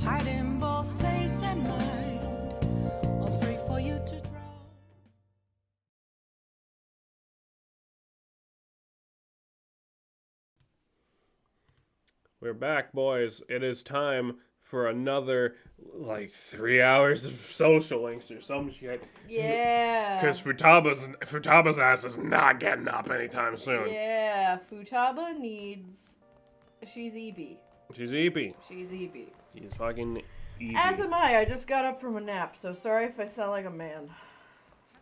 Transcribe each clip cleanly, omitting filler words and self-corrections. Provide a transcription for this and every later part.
hiding both face and mind, all free for you to draw. We're back, boys. It is time for another, 3 hours of social links or some shit. Yeah. Because Futaba's ass is not getting up anytime soon. Yeah, Futaba needs... She's EB. She's EP. She's EB. She's fucking EP. As am I just got up from a nap, so sorry if I sound like a man.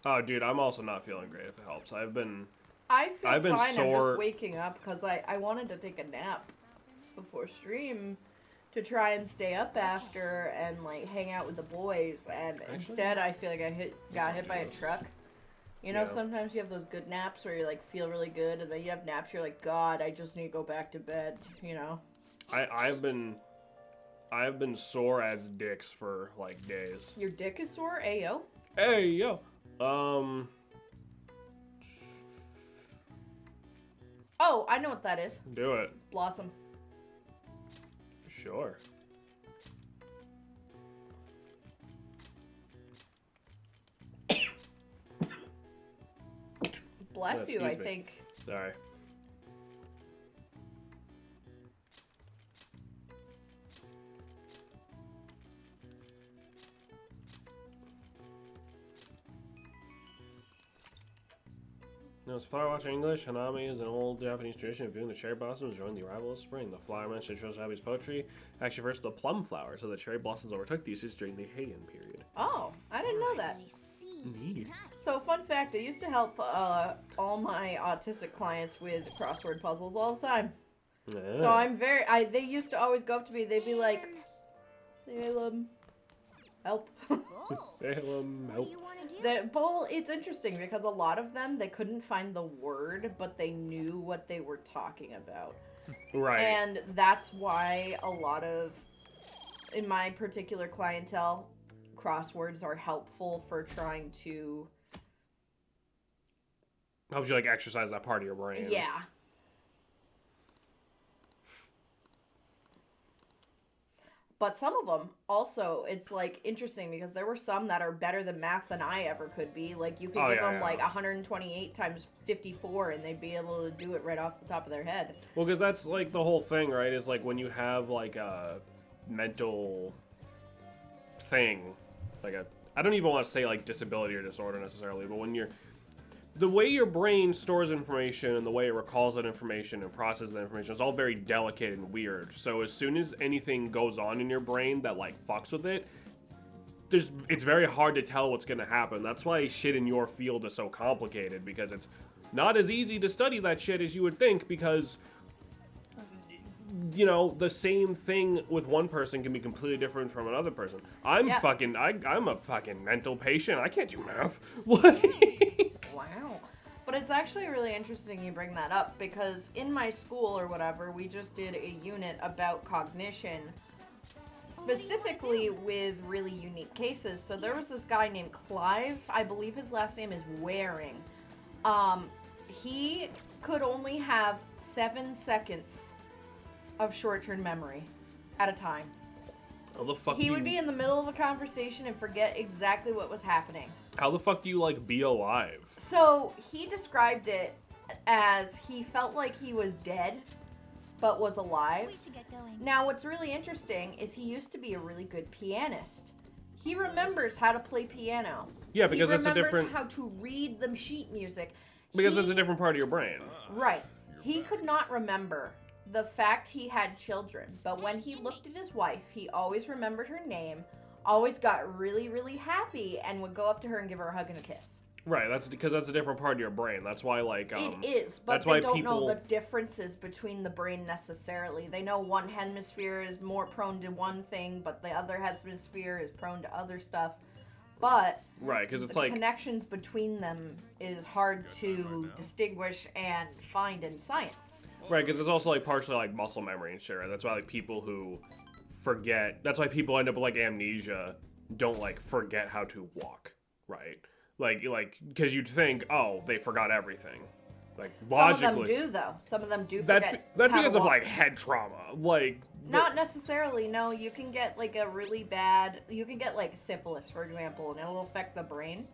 Oh, dude, I'm also not feeling great if it helps. I've been I feel fine, sore. I'm just waking up because I wanted to take a nap before stream to try and stay up after and hang out with the boys, and instead I feel like I got hit by a truck. You know, sometimes you have those good naps where you feel really good, and then you have naps you're like, God, I just need to go back to bed. You know. I've been sore as dicks for days. Your dick is sore, ayo. Hey yo. Oh, I know what that is. Do it. Blossom. Sure. Bless you, excuse I me. think. Sorry. Now, as far watching English, Hanami is an old Japanese tradition of viewing the cherry blossoms during the arrival of spring. The flower mentioned in Shozabi's poetry actually refers to the plum flower, so the cherry blossoms overtook the usage during the Heian period. Oh, I didn't know that. Indeed. So, fun fact, I used to help all my autistic clients with crossword puzzles all the time. Yeah. So I'm they used to always go up to me, they'd be like, Salem, help. Salem, help. Well, it's interesting because a lot of them, they couldn't find the word, but they knew what they were talking about. Right. And that's why a lot of, in my particular clientele, crosswords are helpful for trying to... Helps you exercise that part of your brain. Yeah. But some of them, also, it's, interesting because there were some that are better than math than I ever could be. You could give them, 128 times 54, and they'd be able to do it right off the top of their head. Well, because that's, the whole thing, right? Is, when you have, a mental thing, I don't even want to say, disability or disorder necessarily, but when you're... The way your brain stores information and the way it recalls that information and processes that information is all very delicate and weird. So as soon as anything goes on in your brain that fucks with it, it's very hard to tell what's going to happen. That's why shit in your field is so complicated, because it's not as easy to study that shit as you would think, because the same thing with one person can be completely different from another person. I'm a fucking mental patient. I can't do math. Wow. But it's actually really interesting you bring that up, because in my school or whatever, we just did a unit about cognition, specifically with really unique cases. So there was this guy named Clive. I believe his last name is Waring. He could only have 7 seconds of short-term memory at a time. How the fuck He would be in the middle of a conversation and forget exactly what was happening. How the fuck do you be alive? So he described it as he felt like he was dead, but was alive. We should get going. Now, what's really interesting is he used to be a really good pianist. He remembers how to play piano. Yeah, because it's a different... He remembers how to read the sheet music. Because it's a different part of your brain. Right. He could not remember the fact he had children, but when he looked at his wife, he always remembered her name, always got really, really happy, and would go up to her and give her a hug and a kiss. Right, that's because that's a different part of your brain. That's why, it is, but they don't know the differences between the brain necessarily. They know one hemisphere is more prone to one thing, but the other hemisphere is prone to other stuff. But right, because it's the connections between them is hard to distinguish and find in science. Right, because it's also partially muscle memory and shit. Right? That's why people who forget. That's why people end up with amnesia. Don't forget how to walk. Right. Because you'd think, oh, they forgot everything. Logically. Some of them do, though. Some of them do forget. That's because of head trauma. Not necessarily. No, you can get like a really bad. You can get like syphilis, for example, and it'll affect the brain.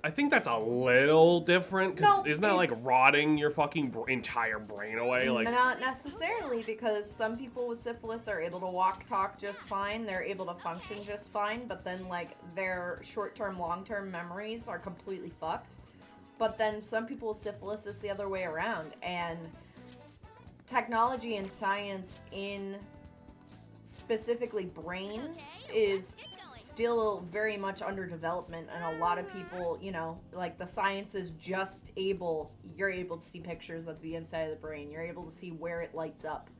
I think that's a little different, because No, isn't that like it's- rotting your fucking entire brain away? Like, Not necessarily, because some people with syphilis are able to walk, talk just fine. They're able to function just fine, but then like their short-term, long-term memories are completely fucked. But then some people with syphilis is the other way around, and technology and science in specifically brain is still very much under development, and a lot of people, you know, like the science is just you're able to see pictures of the inside of the brain, you're able to see where it lights up.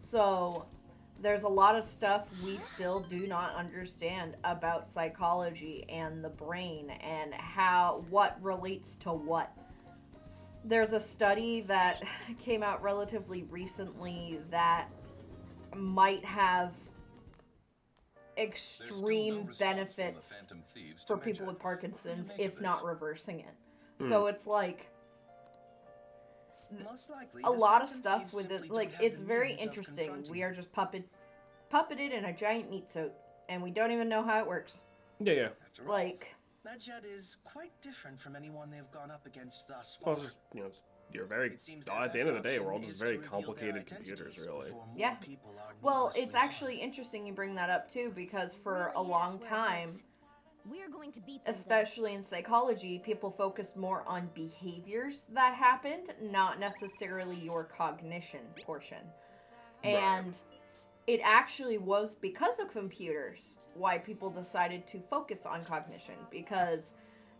So there's a lot of stuff we still do not understand about psychology and the brain and what relates to what. There's a study that came out relatively recently that might have extreme benefits for people with Parkinson's, if not reversing it. So it's like a lot of stuff with it. Like, it's very interesting. We are just puppeted in a giant meat suit, and we don't even know how it works. yeah. Like, Medjed is quite different from anyone they've gone up against thus Well, far. it's just, you know, you're very. At the end of the day, we're all just very complicated computers, really. yeah. Well, it's actually interesting you bring that up too, because for a long time, We're going to beat them. especially in psychology, people focused more on behaviors that happened, not necessarily your cognition portion. And it actually was because of computers why people decided to focus on cognition, because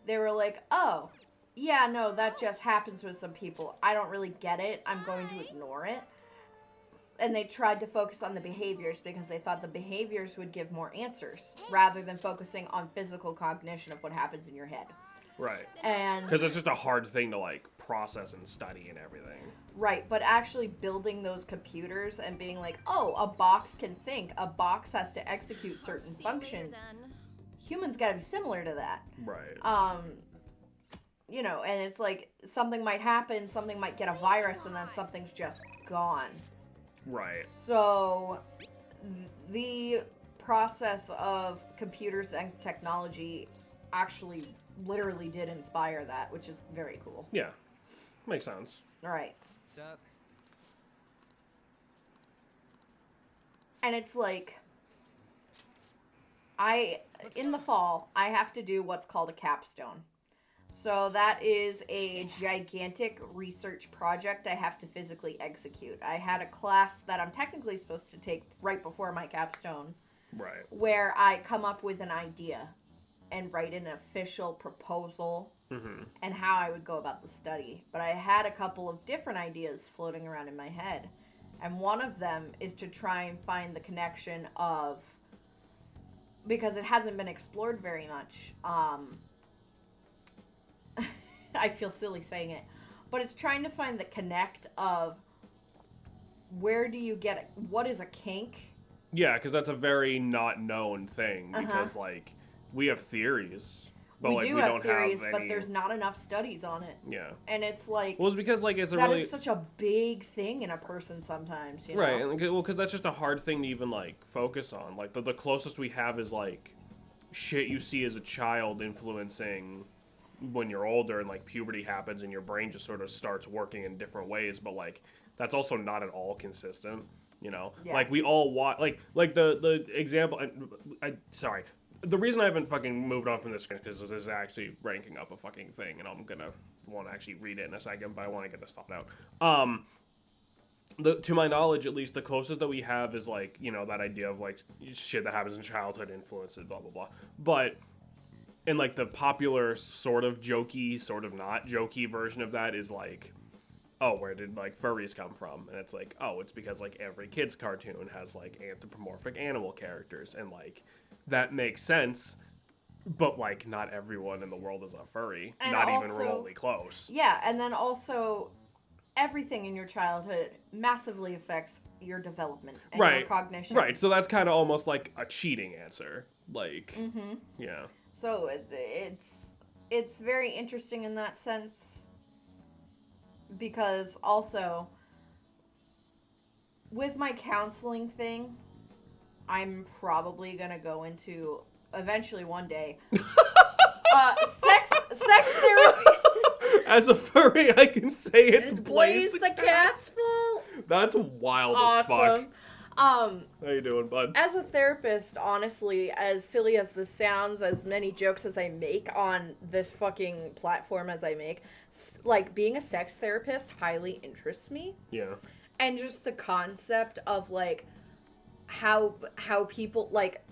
they were like, oh, yeah, no, that just happens with some people. I don't really get it. I'm going to ignore it. And they tried to focus on the behaviors because they thought the behaviors would give more answers rather than focusing on physical cognition of what happens in your head. Right. And Because it's just a hard thing to like process and study and everything. right, but actually building those computers and being like, oh, a box can think, a box has to execute certain functions. Humans got to be similar to that. Right. You know, and it's like something might happen, something might get a virus, and then something's just gone. Right. So the process of computers and technology actually literally did inspire that, which is very cool. Yeah. Makes sense. All right. What's up? And it's like, in the fall, I have to do what's called a capstone. So that is a gigantic research project I have to physically execute. I had a class that I'm technically supposed to take right before my capstone, Right. where I come up with an idea and write an official proposal and how I would go about the study. But I had a couple of different ideas floating around in my head. And one of them is to try and find the connection of, because it hasn't been explored very much, I feel silly saying it, but it's trying to find the connect of where do you get it? What is a kink? Yeah, because that's a very not known thing. Because like we have theories, but we like do we have don't theories, have but any... there's not enough studies on it. Yeah. And it's like, Well, it's because like it's a that really is such a big thing in a person sometimes, you know? right. And well, because that's just a hard thing to even like focus on. Like the closest we have is like shit you see as a child influencing when you're older, and like puberty happens and your brain just sort of starts working in different ways. But like that's also not at all consistent. You know, Yeah. like we all watch like the example. Sorry. The reason I haven't fucking moved on from this is because this is actually ranking up a fucking thing, and I'm gonna want to actually read it in a second, but I want to get this stuff out. To my knowledge, at least, the closest that we have is like, you know, that idea of like shit that happens in childhood influences, blah blah blah. But in like the popular sort of jokey, sort of not jokey version of that is like, oh, where did like furries come from? And it's like, oh, it's because like every kid's cartoon has like anthropomorphic animal characters, and like that makes sense, but like not everyone in the world is a furry, And not even also- remotely close. Yeah, and then also everything in your childhood massively affects your development and your cognition. Right, so that's kind of almost like a cheating answer. Like, yeah. So it's very interesting in that sense, because also with my counseling thing, I'm probably gonna go into eventually one day. Sex therapy. As a furry, I can say it's Blaze the Cat's fault. That's wild as fuck. Awesome. How you doing, bud? As a therapist, honestly, as silly as this sounds, as many jokes as I make on this fucking platform as I make, like, being a sex therapist highly interests me. Yeah. And just the concept of, like, how people, like,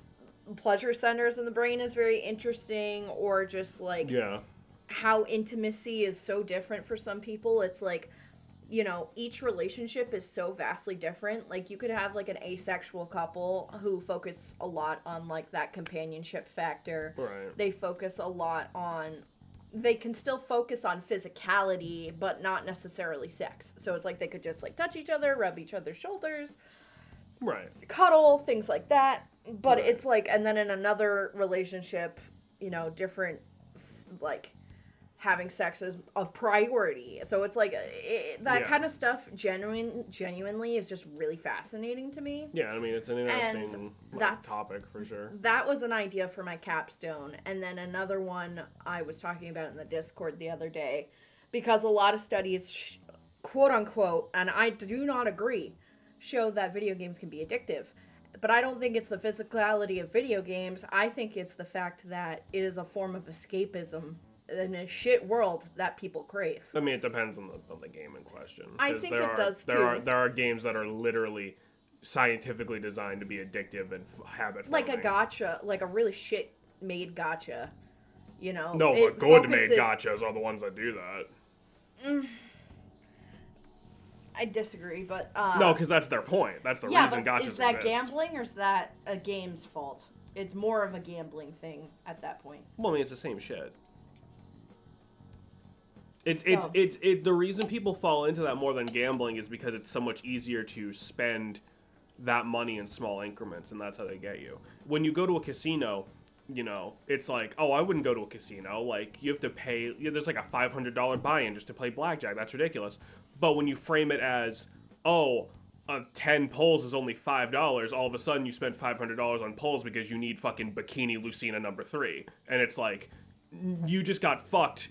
pleasure centers in the brain is very interesting, or just, like, Yeah. how intimacy is so different for some people. It's like, you know, each relationship is so vastly different. Like, you could have, like, an asexual couple who focus a lot on, like, that companionship factor. Right. They focus a lot on... They can still focus on physicality, but not necessarily sex. So it's like they could just, like, touch each other, rub each other's shoulders, Right. cuddle, things like that. But Right. it's like... And then in another relationship, you know, different, like... having sex is a priority. So it's like that Yeah. kind of stuff genuinely is just really fascinating to me. Yeah, I mean, it's an interesting that's- topic for sure. That was an idea for my capstone. And then another one I was talking about in the Discord the other day, because a lot of studies, quote unquote, and I do not agree, show that video games can be addictive. But I don't think it's the physicality of video games. I think it's the fact that it is a form of escapism in a shit world that people crave. I mean, it depends on the game in question. I 'Cause think there it are, does, there too. Are, there are games that are literally scientifically designed to be addictive and habit Like a forming. gotcha, like a really shit made gotcha, you know? No, It but good made focuses- gotchas are the ones that do that. I disagree, but No, because that's their point. That's the yeah, reason but gotchas is that exist. gambling or is that a game's fault? It's more of a gambling thing at that point. Well, I mean, it's the same shit. It's So- the reason people fall into that more than gambling is because it's so much easier to spend that money in small increments, and that's how they get you. When you go to a casino, you know, it's like, oh, I wouldn't go to a casino. Like, you have to pay, there's like a $500 buy-in just to play blackjack. That's ridiculous. But when you frame it as, oh, 10 pulls is only $5, all of a sudden you spend $500 on pulls because you need fucking Bikini Lucina number 3. And it's like, you just got fucked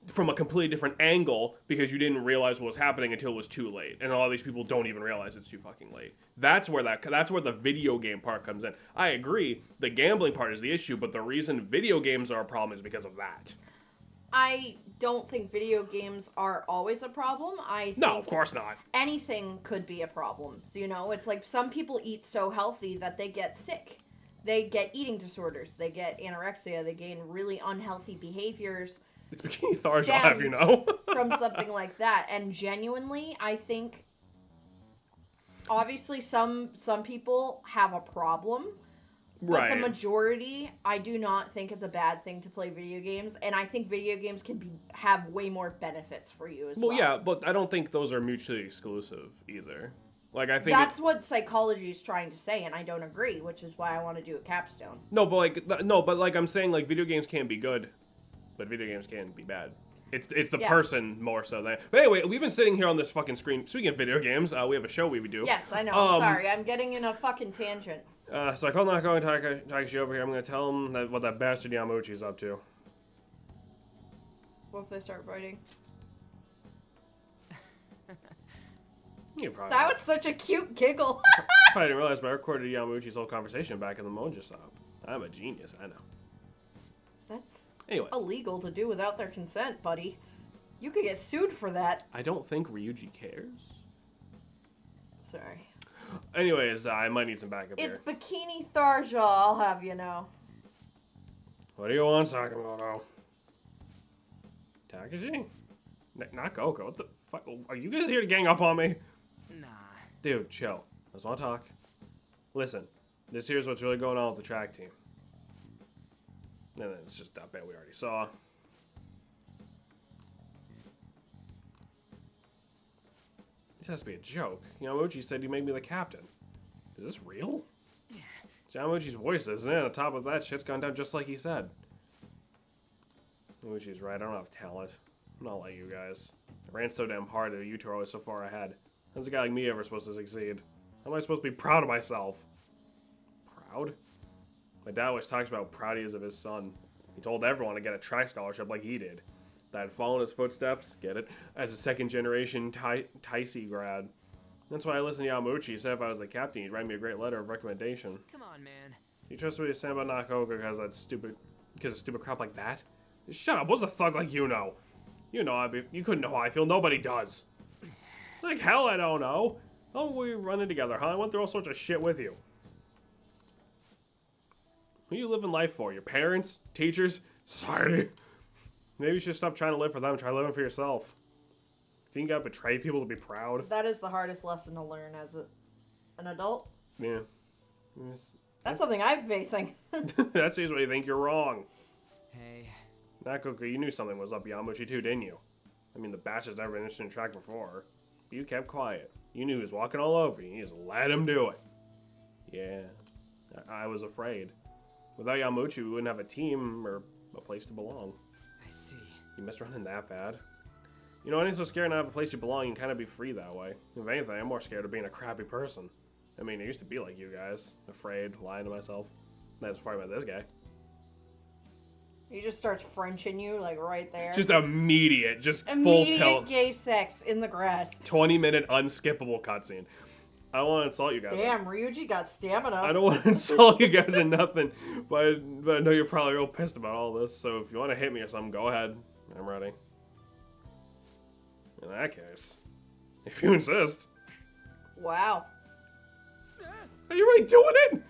from a completely different angle because you didn't realize what was happening until it was too late. And a lot of these people don't even realize it's too fucking late. That's where the video game part comes in. I agree, the gambling part is the issue, but the reason video games are a problem is because of that. I don't think video games are always a problem. I think No, of course not. anything could be a problem. So, you know, it's like some people eat so healthy that they get sick. They get eating disorders. They get anorexia. They gain really unhealthy behaviors. It's Bikini Thars, I'll have you know. From something like that. And genuinely, I think obviously some people have a problem, but Right. the majority, I do not think it's a bad thing to play video games, and I think video games can have way more benefits for you as well. Well, yeah, but I don't think those are mutually exclusive either. Like, I think That's what psychology is trying to say, and I don't agree, which is why I want to do a capstone. no, but like I'm saying, like, video games can be good, but video games can be bad. It's the Yeah. person more so than. But anyway, we've been sitting here on this fucking screen. Speaking of video games, we have a show we would do. Yes, I know. I'm sorry. I'm getting in a fucking tangent. So I called Nako and Takashi over here. I'm gonna tell him what that bastard Yamauchi's up to. What if they start fighting? You probably, That was such a cute giggle. probably didn't realize, but I recorded Yamauchi's whole conversation back in the Monja shop. I'm a genius, I know. That's Anyways, illegal to do without their consent, buddy. You could get sued for that. I don't think Ryuji cares. Sorry. Anyways, I might need some backup It's here. Bikini Tharja, I'll have you know. What do you want, Sakamoto? Takashi? Not Goku. What the fuck? Are you guys here to gang up on me? Nah. Dude, chill. I just want to talk. Listen, this here's what's really going on with the track team. And then it's just that bit we already saw. This has to be a joke. Yamauchi said he made me the captain. Is this real? It's Yamauchi's voice, isn't it? On top of that, shit's gone down just like he said. Yamauchi's right, I don't have talent. I'm not like you guys. I ran so damn hard that you two are always so far ahead. How's a guy like me ever supposed to succeed? How am I supposed to be proud of myself? Proud? My dad always talks about how proud he is of his son. He told everyone to get a track scholarship like he did. That I'd follow in his footsteps, get it, as a second-generation Taisi grad. That's why I listened to Yamauchi. He said if I was the captain, he'd write me a great letter of recommendation. Come on, man. You trust what he's saying about Nakoka because of stupid crap like that? Shut up, what's a thug like you know? You know, you couldn't know how I feel, nobody does. Like hell I don't know. Oh, we're running together, huh? I went through all sorts of shit with you. Who are you living life for? Your parents? Teachers? Society? Maybe you should stop trying to live for them and try living for yourself. Think you gotta betray people to be proud? That is the hardest lesson to learn as an adult. Yeah. That's something I'm facing. That's usually you think you're wrong. Hey. Nakoka, you knew something was up Yamauchi too, didn't you? I mean, the batch has never been interested in track before. But you kept quiet. You knew he was walking all over you. You just let him do it. Yeah. I was afraid. Without Yamauchi, we wouldn't have a team or a place to belong. I see. You missed running that bad. You know, I ain't so scared not have a place you belong. You can kind of be free that way. If anything, I'm more scared of being a crappy person. I mean, I used to be like you guys. Afraid, lying to myself. That's before I met this guy. He just starts Frenching you, like, right there. Just immediate, just full Immediate tilt. gay sex in the grass. 20-minute unskippable cutscene. I don't want to insult you guys. Damn, Ryuji got stamina. I don't want to insult you guys or nothing, but I know you're probably real pissed about all this, so if you want to hit me or something, go ahead. I'm ready. In that case, if you insist. Wow. Are you really doing it?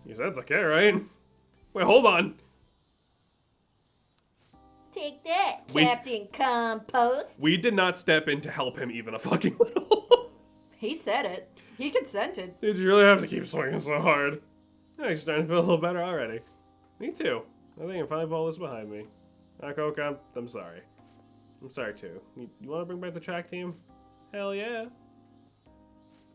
You said it's okay, right? Wait, hold on. Take that, Captain Compost. We did not step in to help him even a fucking little. He said it. He consented. Did you really have to keep swinging so hard? I'm starting to feel a little better already. Me too. I think I can finally put all this behind me. Nakoka, I'm sorry. I'm sorry too. You want to bring back the track team? Hell yeah.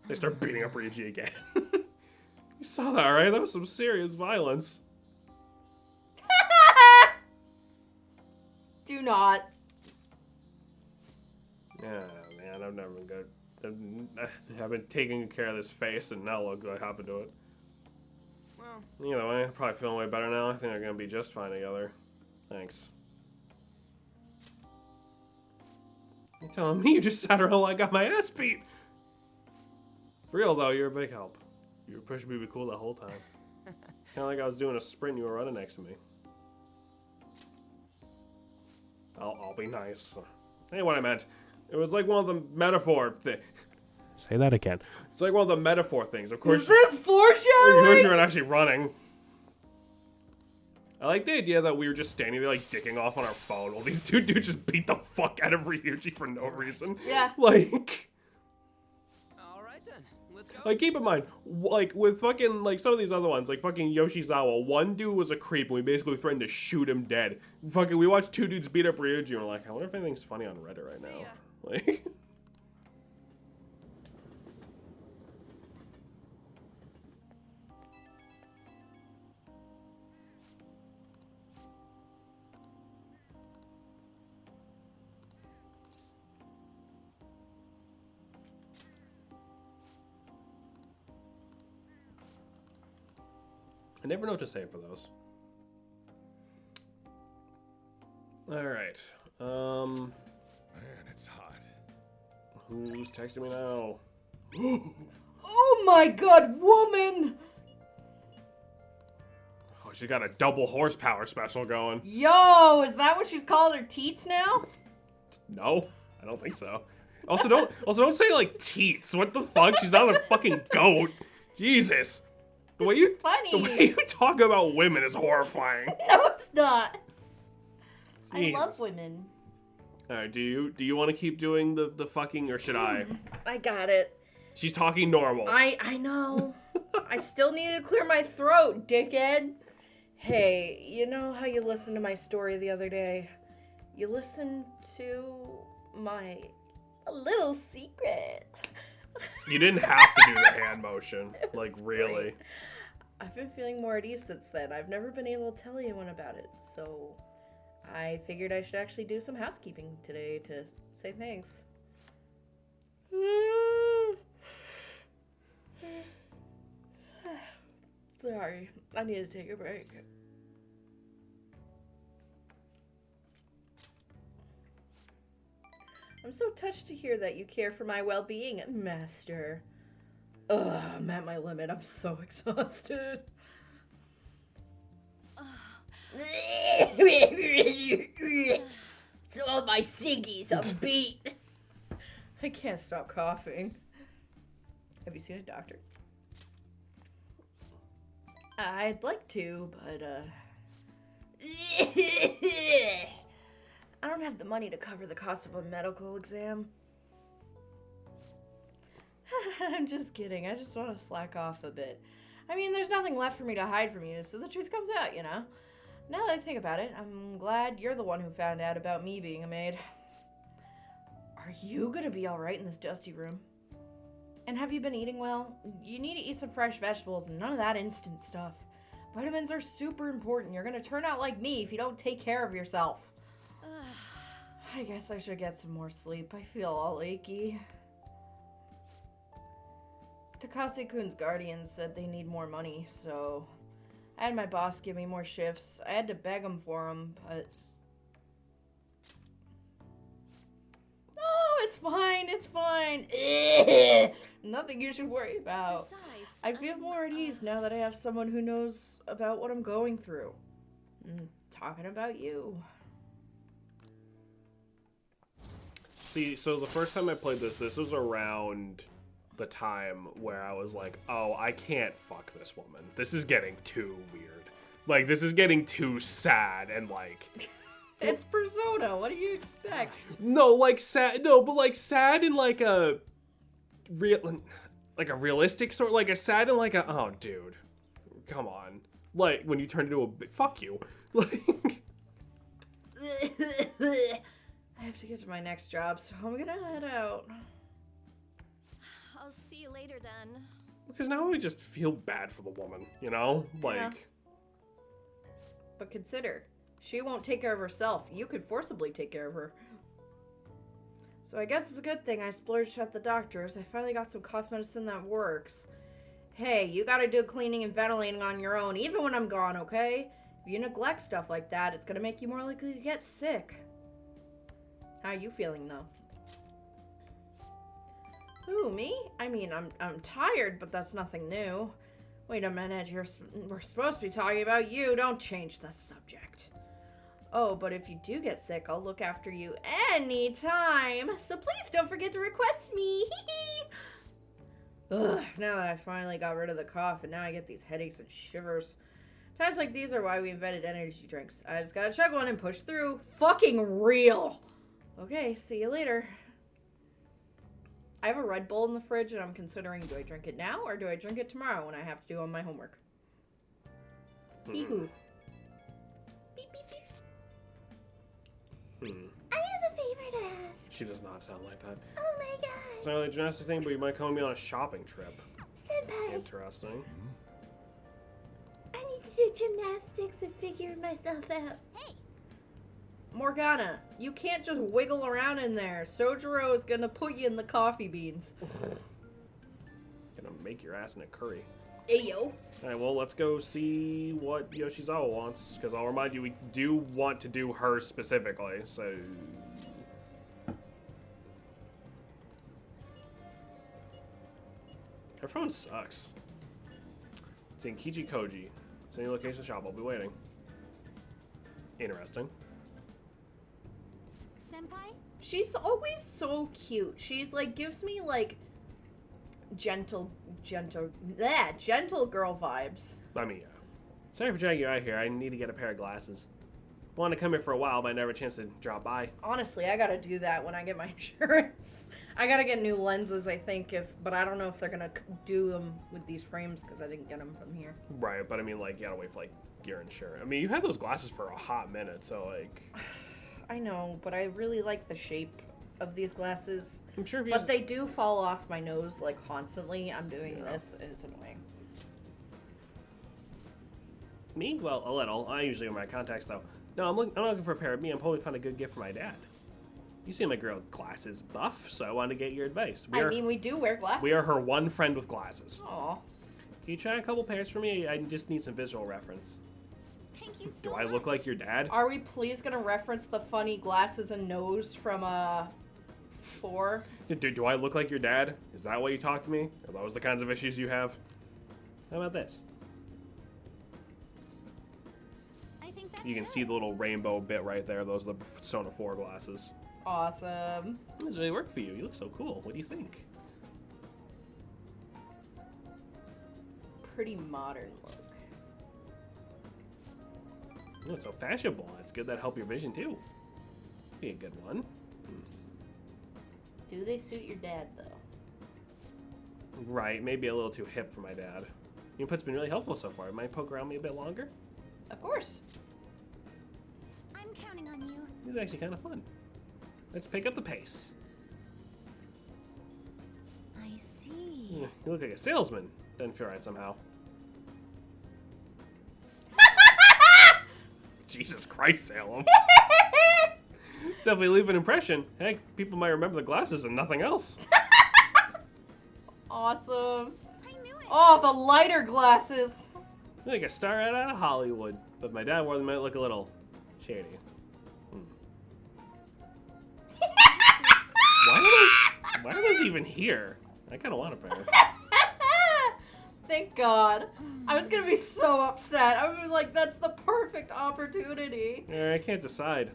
They start beating up Ryuji again. You saw that, right? That was some serious violence. Do not. Yeah, man, I've never been good. I've been taking care of this face, and now look what happened to it. Well, Either way, I'm probably feeling way better now. I think they're gonna be just fine together. Thanks. You're telling me you just sat around while I got my ass beat? For real though, you're a big help. You were pushing me to be cool the whole time. Kinda like I was doing a sprint and you were running next to me. I'll be nice. Ain't what I meant. It was like one of the metaphor things. Say that again. It's like one of the metaphor things. Of course. Is this Of course foreshadowing? you weren't actually running. I like the idea that we were just standing there like dicking off on our phone while these two dudes just beat the fuck out of Ryuji for no reason. Yeah. Like, alright then. Let's go. like keep in mind, like with fucking like some of these other ones, like fucking Yoshizawa, one dude was a creep and we basically threatened to shoot him dead. Fucking, we watched two dudes beat up Ryuji and we're like, I wonder if anything's funny on Reddit right now. Like. I never know what to say for those. Alright. Man, it's hot. Who's texting me now? Oh my god, woman! Oh, she got a double horsepower special going. Yo, is that what she's calling her teats now? No, I don't think so. Also don't say like teats. What the fuck? She's not a fucking goat. Jesus. The way you talk about women is horrifying. No, it's not. Jesus. I love women. Alright, do you want to keep doing the fucking, or should I? I got it. She's talking normal. I know. I still need to clear my throat, dickhead. Hey, you know how you listened to my story the other day? You listened to my little secret. You didn't have to do the hand motion. Like, really. Great. I've been feeling more at ease since then. I've never been able to tell anyone about it, so I figured I should actually do some housekeeping today to say thanks. Sorry, I need to take a break. I'm so touched to hear that you care for my well-being, Master. Ugh, I'm at my limit. I'm so exhausted. So all my ciggies, I'm beat. I can't stop coughing. Have you seen a doctor? I'd like to, but I don't have the money to cover the cost of a medical exam. I'm just kidding. I just want to slack off a bit. I mean, there's nothing left for me to hide from you, so the truth comes out, you know? Now that I think about it, I'm glad you're the one who found out about me being a maid. Are you gonna be alright in this dusty room? And have you been eating well? You need to eat some fresh vegetables and none of that instant stuff. Vitamins are super important. You're gonna turn out like me if you don't take care of yourself. I guess I should get some more sleep. I feel all achy. Takase-kun's guardians said they need more money, so I had my boss give me more shifts. I had to beg him for them, but... Oh, it's fine, it's fine. Nothing you should worry about. Besides, I feel more at ease now that I have someone who knows about what I'm going through. Talking about you. See, so the first time I played this was around the time where I was like, oh, I can't fuck this woman. This is getting too weird. Like, this is getting too sad and, like... It's Persona. What do you expect? No, like, sad... No, but, like, sad in, like, a... Like a realistic sort... Like, a sad in, like, a... Oh, dude. Come on. Like, when you turn into a... Fuck you. Like... I have to get to my next job, so I'm gonna head out. I'll see you later then. Because now I just feel bad for the woman, you know? Like... Yeah. But consider, she won't take care of herself. You could forcibly take care of her. So I guess it's a good thing I splurged at the doctor's. I finally got some cough medicine that works. Hey, you gotta do cleaning and ventilating on your own, even when I'm gone, okay? If you neglect stuff like that, it's gonna make you more likely to get sick. How are you feeling, though? Who, me? I mean, I'm tired, but that's nothing new. Wait a minute, we're supposed to be talking about you. Don't change the subject. Oh, but if you do get sick, I'll look after you anytime. So please don't forget to request me. Ugh, now that I finally got rid of the cough, and now I get these headaches and shivers. Times like these are why we invented energy drinks. I just gotta chug one and push through. Fucking real. Okay, see you later. I have a Red Bull in the fridge, and I'm considering, do I drink it now, or do I drink it tomorrow when I have to do all my homework? Hee-hoo. Beep, beep, beep. I have a favor to ask. She does not sound like that. Oh my god. It's not really a gymnastics thing, but you might come with me on a shopping trip. Senpai, Interesting. I need to do gymnastics and figure myself out. Hey, Morgana, you can't just wiggle around in there. Sojiro is gonna put you in the coffee beans. Gonna make your ass in a curry. Ayo. Alright, well, let's go see what Yoshizawa wants, because I'll remind you, we do want to do her specifically, so... Her phone sucks. It's in Kichikoji. It's any location shop, I'll be waiting. Interesting. senpai? She's always so cute. She's like, gives me like gentle girl vibes. I mean, yeah. Sorry for dragging you out here. I need to get a pair of glasses. Wanted to come here for a while, but I never had a chance to drop by. Honestly, I gotta do that when I get my insurance. I gotta get new lenses, I think, but I don't know if they're gonna do them with these frames because I didn't get them from here. Right, but I mean, like, you gotta wait for, like, your insurance. I mean, you had those glasses for a hot minute, so, like... I know, but I really like the shape of these glasses. I'm sure if you But they do fall off my nose, like, constantly. I'm doing this, and it's annoying. Me? Well, a little. I usually wear my contacts, though. No, I'm looking for a pair of me. I'm hoping to find a good gift for my dad. You seem like a girl with glasses buff, so I wanted to get your advice. We do wear glasses. We are her one friend with glasses. Aw. Can you try a couple pairs for me? I just need some visual reference. Thank you so Do I look like your dad? Are we please gonna reference the funny glasses and nose from 4? Do I look like your dad? Is that why you talk to me? Are those the kinds of issues you have? How about this? I think that's You can good. see the little rainbow bit right there. Those are the Persona 4 glasses. Awesome. This really work for you. You look so cool. What do you think? Pretty modern look. Oh, it's so fashionable. It's good that help your vision too. Be a good one. Do they suit your dad though? Right, maybe a little too hip for my dad. Your input's been really helpful so far. Might poke around me a bit longer? Of course. I'm counting on you. This is actually kind of fun. Let's pick up the pace. I see. You look like a salesman. Doesn't feel right somehow. Jesus Christ, Salem. It's definitely leave an impression. Heck, people might remember the glasses and nothing else. Awesome. I knew it. Oh, the lighter glasses. You're like a star right out of Hollywood. But if my dad wore them, might look a little shady. Why are those even here? I kind of want a pair. Thank God. I was gonna be so upset. I was like, that's the perfect opportunity. I can't decide.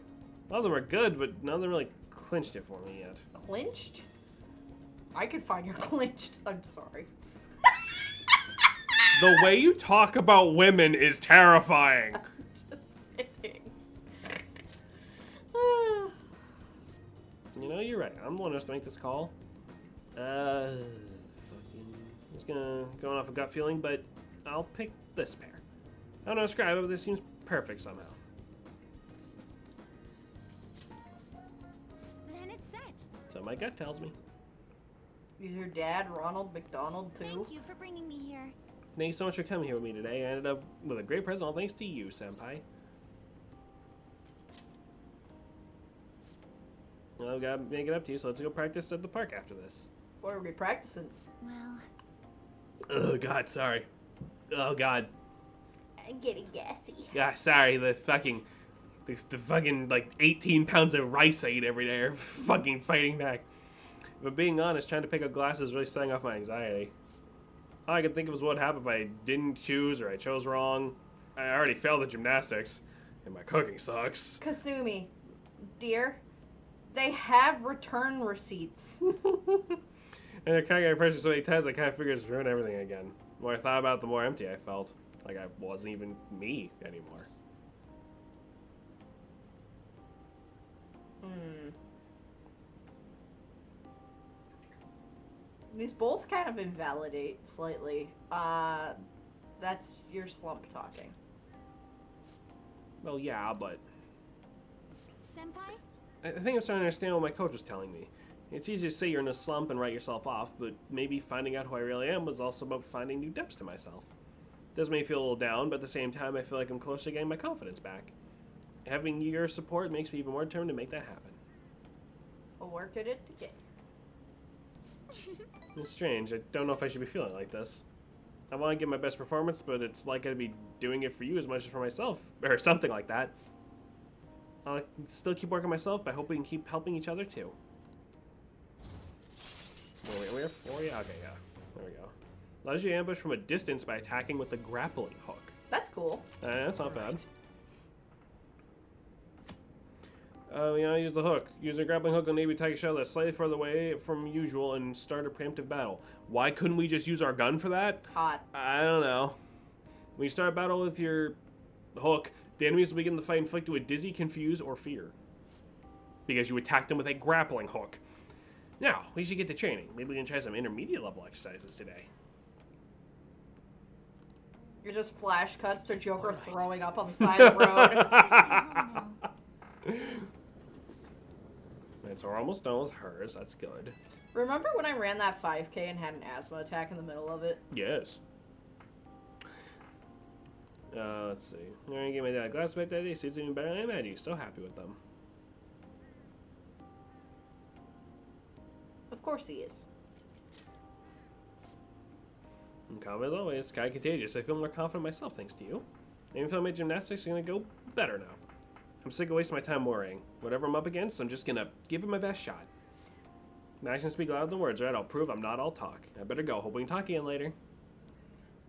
A lot of them are good, but none of them really clinched it for me yet. Clinched? I could find your clinched. I'm sorry. The way you talk about women is terrifying. Just kidding. You know, you're right. I'm the one who has to make this call. Fucking. Just going off a gut feeling, but I'll pick this pair. I don't know how to describe it, but this seems perfect somehow. Then it's set. So my gut tells me. Is your dad Ronald McDonald too? Thank you for bringing me here. Thank you so much for coming here with me today. I ended up with a great present, all thanks to you, Senpai. Well, I've got to make it up to you, so let's go practice at the park after this. What are we practicing? Well, Oh, God, sorry. Oh, God. I'm getting gassy. Yeah, sorry, the fucking, like, 18 pounds of rice I eat every day are fucking fighting back. But being honest, trying to pick up glasses is really setting off my anxiety. All I can think of is what would happen if I didn't choose or I chose wrong. I already failed at gymnastics, and my cooking sucks. Kasumi, dear, they have return receipts. And I kind of got pressure so many times, I kind of figured it's ruined everything again. The more I thought about it, the more empty I felt. Like I wasn't even me anymore. These both kind of invalidate slightly. That's your slump talking. Well, yeah, but Senpai? I think I'm starting to understand what my coach was telling me. It's easy to say you're in a slump and write yourself off, but maybe finding out who I really am was also about finding new depths to myself. It does make me feel a little down, but at the same time, I feel like I'm close to getting my confidence back. Having your support makes me even more determined to make that happen. We'll work at it together. It's strange. I don't know if I should be feeling like this. I want to give my best performance, but it's like I'd be doing it for you as much as for myself, or something like that. I'll still keep working myself, but I hope we can keep helping each other too. Where? Oh, yeah, okay, yeah. There we go. Allows you to ambush from a distance by attacking with the grappling hook. That's cool. That's not bad. Use the hook. Use a grappling hook on enable attack a shell that's slightly further away from usual and start a preemptive battle. Why couldn't we just use our gun for that? Hot. I don't know. When you start a battle with your hook, the enemies will begin the fight inflicted with dizzy, confuse, or fear. Because you attacked them with a grappling hook. Now, we should get to training. Maybe we can try some intermediate level exercises today. You're just flash cuts to Joker throwing up on the side of the road. And so we're almost done with hers. That's good. Remember when I ran that 5K and had an asthma attack in the middle of it? Yes. Let's see. I'm gonna get my dad a glass back that day. Suits even better than I imagined. He's so happy with them. Of course he is. And calm as always, kind of contagious. I feel more confident myself thanks to you. Maybe if I made gymnastics, it's gonna go better now. I'm sick of wasting my time worrying. Whatever I'm up against, I'm just gonna give it my best shot. Actions speak louder than words, right? I'll prove I'm not all talk. I better go. Hope we can talk again later.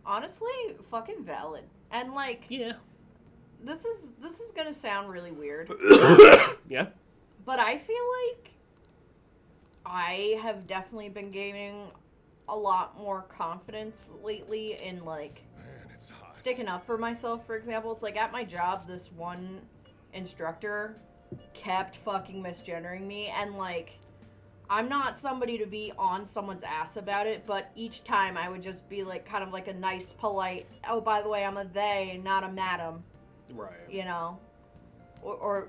Honestly, fucking valid. And like, Yeah. this is gonna sound really weird, Yeah? but I feel like I have definitely been gaining a lot more confidence lately in like Man, it's hot. sticking up for myself. For example, it's like at my job, this one instructor kept fucking misgendering me, and like, I'm not somebody to be on someone's ass about it, but each time I would just be like, kind of like a nice, polite, oh, by the way, I'm a they, not a madam, Right. you know?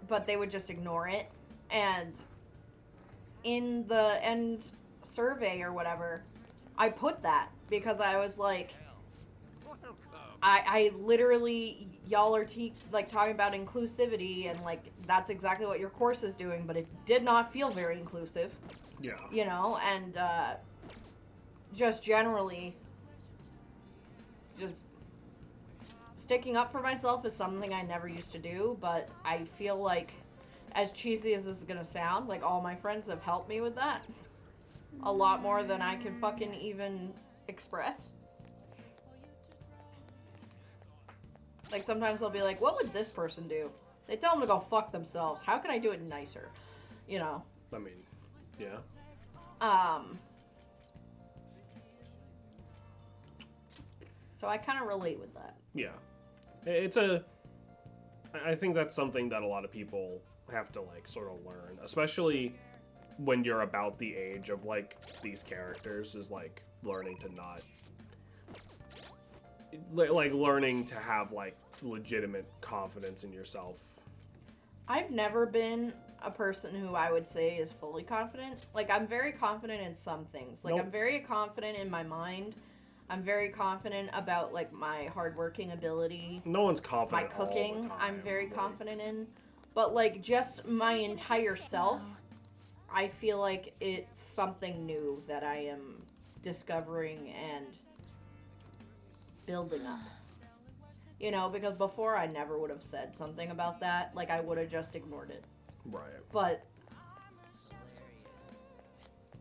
But they would just ignore it. And in the end survey or whatever, I put that because I was like, I literally, y'all are talking about inclusivity, and like that's exactly what your course is doing, but it did not feel very inclusive, Yeah. you know, and just generally, just sticking up for myself is something I never used to do, but I feel like, as cheesy as this is gonna sound, like all my friends have helped me with that a lot more than I can fucking even express. Like, sometimes I'll be like, what would this person do? They tell them to go fuck themselves. How can I do it nicer? You know? I mean, yeah. So I kind of relate with that. Yeah. I think that's something that a lot of people have to, like, sort of learn. Especially when you're about the age of, like, these characters, is, like, learning to not... Like, learning to have, like, legitimate confidence in yourself. I've never been a person who I would say is fully confident. Like, I'm very confident in some things. Like, Nope. I'm very confident in my mind. I'm very confident about, like, my hardworking ability. No one's My confident all the cooking, time, I'm very like- confident in. But, like, just my entire self, I feel like it's something new that I am discovering and building up. You know, because before I never would have said something about that. Like, I would have just ignored it. Right. But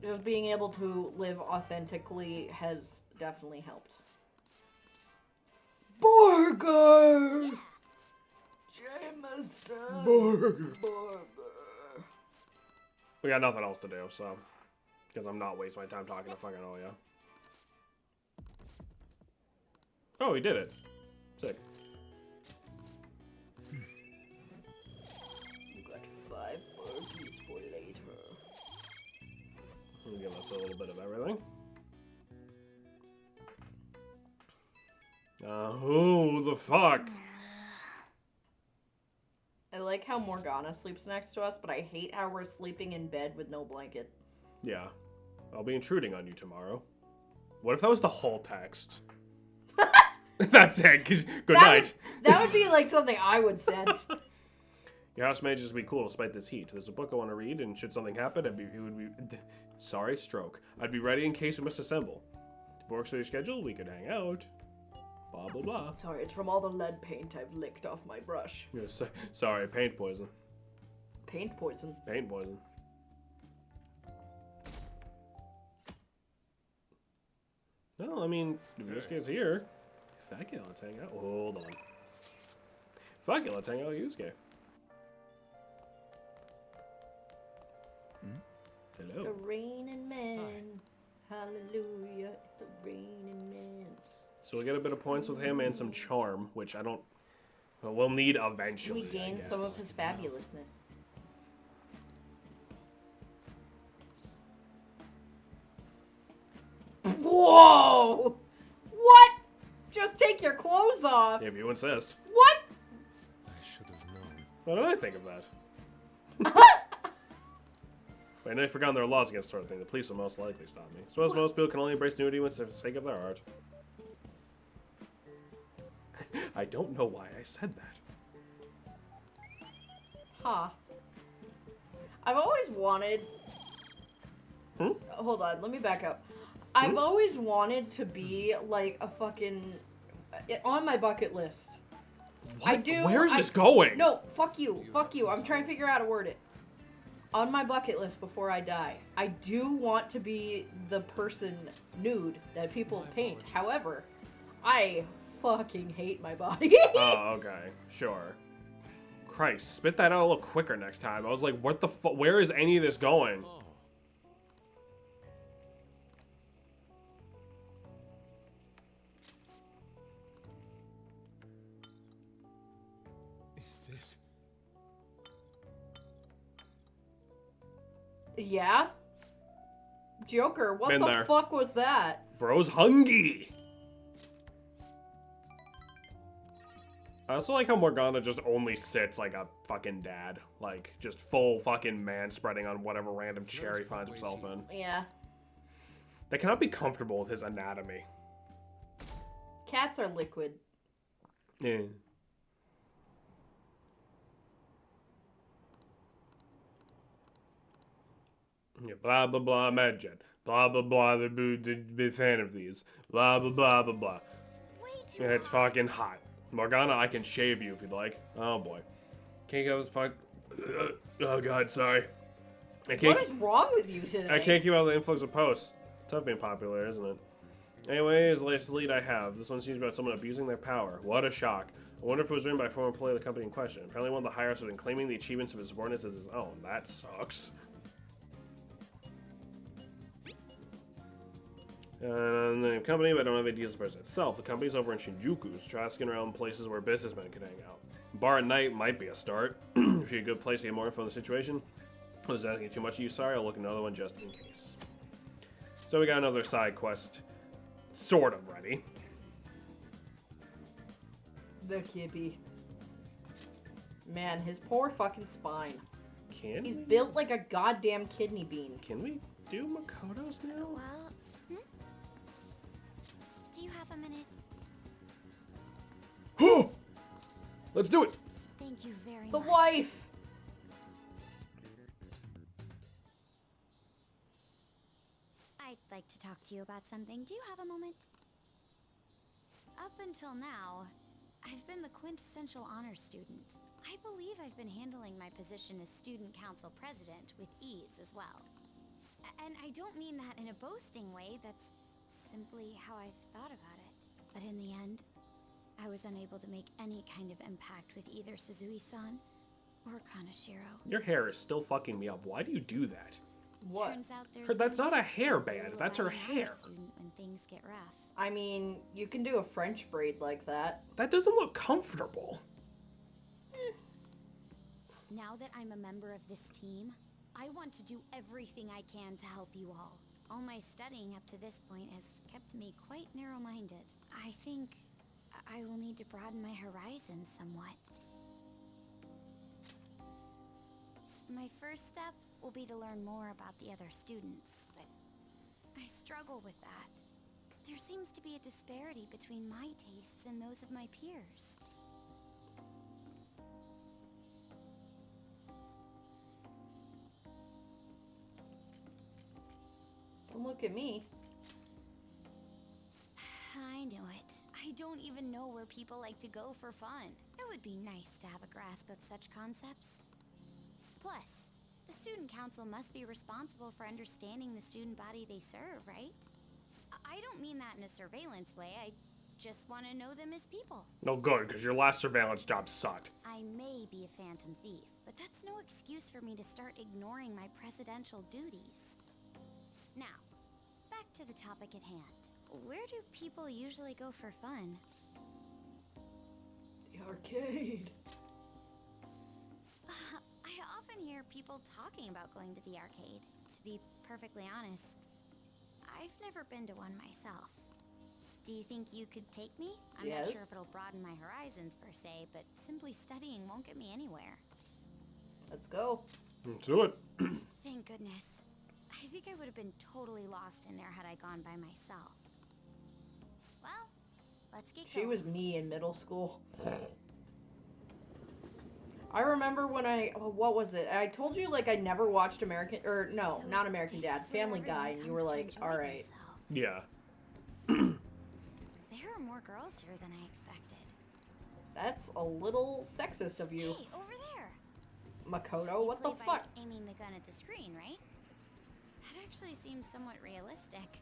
just being able to live authentically has definitely helped. Burger! Jameson! Burger. Burger. We got nothing else to do, so... Because I'm not wasting my time talking to fucking Oya. Oh, he did it. Sick. You got 5 burgers for later. Give us a little bit of everything. Who the fuck? I like how Morgana sleeps next to us, but I hate how we're sleeping in bed with no blanket. Yeah. I'll be intruding on you tomorrow. What if that was the whole text? That's it. Good night. That would be like something I would send. Your house may just be cool despite this heat. There's a book I want to read, and should something happen, sorry, stroke. I'd be ready in case we must assemble. If it works with your schedule, we could hang out. Blah, blah, blah. Sorry, it's from all the lead paint I've licked off my brush. Yeah, sorry, paint poison. Paint poison. Paint poison. Well, I mean, Yusuke's here. Fuck it, let's hang out. Hold on. Fuck it, let's hang out with Yusuke. It's Hello. a raining man. Hallelujah. It's a raining man. So we'll get a bit of points with him and some charm, which I don't... Well, we'll need eventually, We I gained some guess. of his fabulousness. Whoa! What? Just take your clothes off. If you insist. What? I should have known. What did I think of that? Wait, and I forgot there are laws against sort of thing. The police will most likely stop me. So as most people can only embrace nudity for the sake of their art. I don't know why I said that. Huh. I've always wanted... Hmm? Hold on, let me back up. I've always wanted to be like a fucking on my bucket list. What? I do. Where is this going? No, fuck you. Fuck you. I'm trying to figure out how to word it. On my bucket list before I die, I do want to be the person nude that people paint. However, I fucking hate my body. Oh, okay. Sure. Christ, spit that out a little quicker next time. I was like, what the fuck? Where is any of this going? Oh. Is this? Yeah? Joker, what Been the there. fuck was that? Bro's hungry. I also like how Morgana just only sits like a fucking dad. Like, just full fucking man spreading on whatever random chair he finds himself in. Yeah. They cannot be comfortable with his anatomy. Cats are liquid. Yeah. Yeah, blah blah blah, Madjet. Blah blah blah, the big fan of these. Blah blah blah blah blah. Way too Yeah, it's fucking hot. Morgana, I can shave you if you'd like. Oh boy. Can't go as fuck. Oh god, sorry. I can't. What is wrong with you today? I can't keep out the influx of posts. It's tough being popular, isn't it? Anyways, the latest lead I have. This one seems about someone abusing their power. What a shock. I wonder if it was written by a former employee of the company in question. Apparently one of the higher-ups has been claiming the achievements of his subordinates as his own. That sucks. And the company, but I don't have ideas of the person itself. The company's over in Shinjuku, so try asking around places where businessmen can hang out. Bar at night might be a start. If you're a good place to get more info on the situation. I was asking too much of you, sorry. I'll look at another one just in case. So we got another side quest, sort of ready. The kippy. Man, his poor fucking spine. Can He's we, built like a goddamn kidney bean. Can we do Makoto's now? Well, do you have a minute? Let's do it. Thank you very The much. wife! I'd like to talk to you about something. Do you have a moment? Up until now, I've been the quintessential honor student. I believe I've been handling my position as student council president with ease as well. And I don't mean that in a boasting way, that's simply how I've thought about it. But in the end, I was unable to make any kind of impact with either Suzui-san or Kanashiro. Your hair is still fucking me up. Why do you do that? What? Turns out there's That's no not a use hair to band, worry that's about her an honor hair. student when things get rough. I mean, you can do a French braid like that. That doesn't look comfortable. Now that I'm a member of this team, I want to do everything I can to help you all. All my studying up to this point has kept me quite narrow-minded. I think I will need to broaden my horizons somewhat. My first step will be to learn more about the other students, but I struggle with that. There seems to be a disparity between my tastes and those of my peers. Don't look at me. I knew it. I don't even know where people like to go for fun. It would be nice to have a grasp of such concepts. Plus, the student council must be responsible for understanding the student body they serve, right? I don't mean that in a surveillance way. I just want to know them as people. No good, because your last surveillance job sucked. I may be a phantom thief, but that's no excuse for me to start ignoring my presidential duties. Now, back to the topic at hand. Where do people usually go for fun? The arcade. I often hear people talking about going to the arcade. To be perfectly honest, I've never been to one myself. Do you think you could take me? I'm Yes. not sure if it'll broaden my horizons per se, but simply studying won't get me anywhere. Let's go. Let's do it. Thank goodness. I think I would have been totally lost in there had I gone by myself. Well, let's get She going. was me in middle school. I remember when what was it? I told you like I never watched American, or no, So not American this Dad, is where Family everyone Guy, and you comes were to like, enjoy all right, themselves. Yeah. There are more girls here than I expected. That's a little sexist of you, Hey, over there! Makoto. What the Play fuck? by aiming the gun at the screen, right? That actually seems somewhat realistic.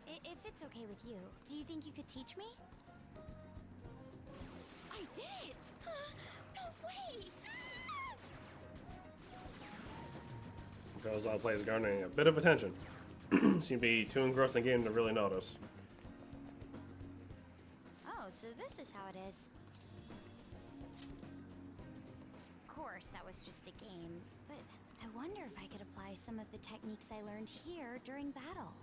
If it's okay with you, do you think you could teach me? I did it! No way! Goes on plays garnering a bit of attention. Seem to be too engrossed in the game to really notice. Oh, so this is how it is. Of course, that was just a game, but I wonder if I could apply some of the techniques I learned here during battle.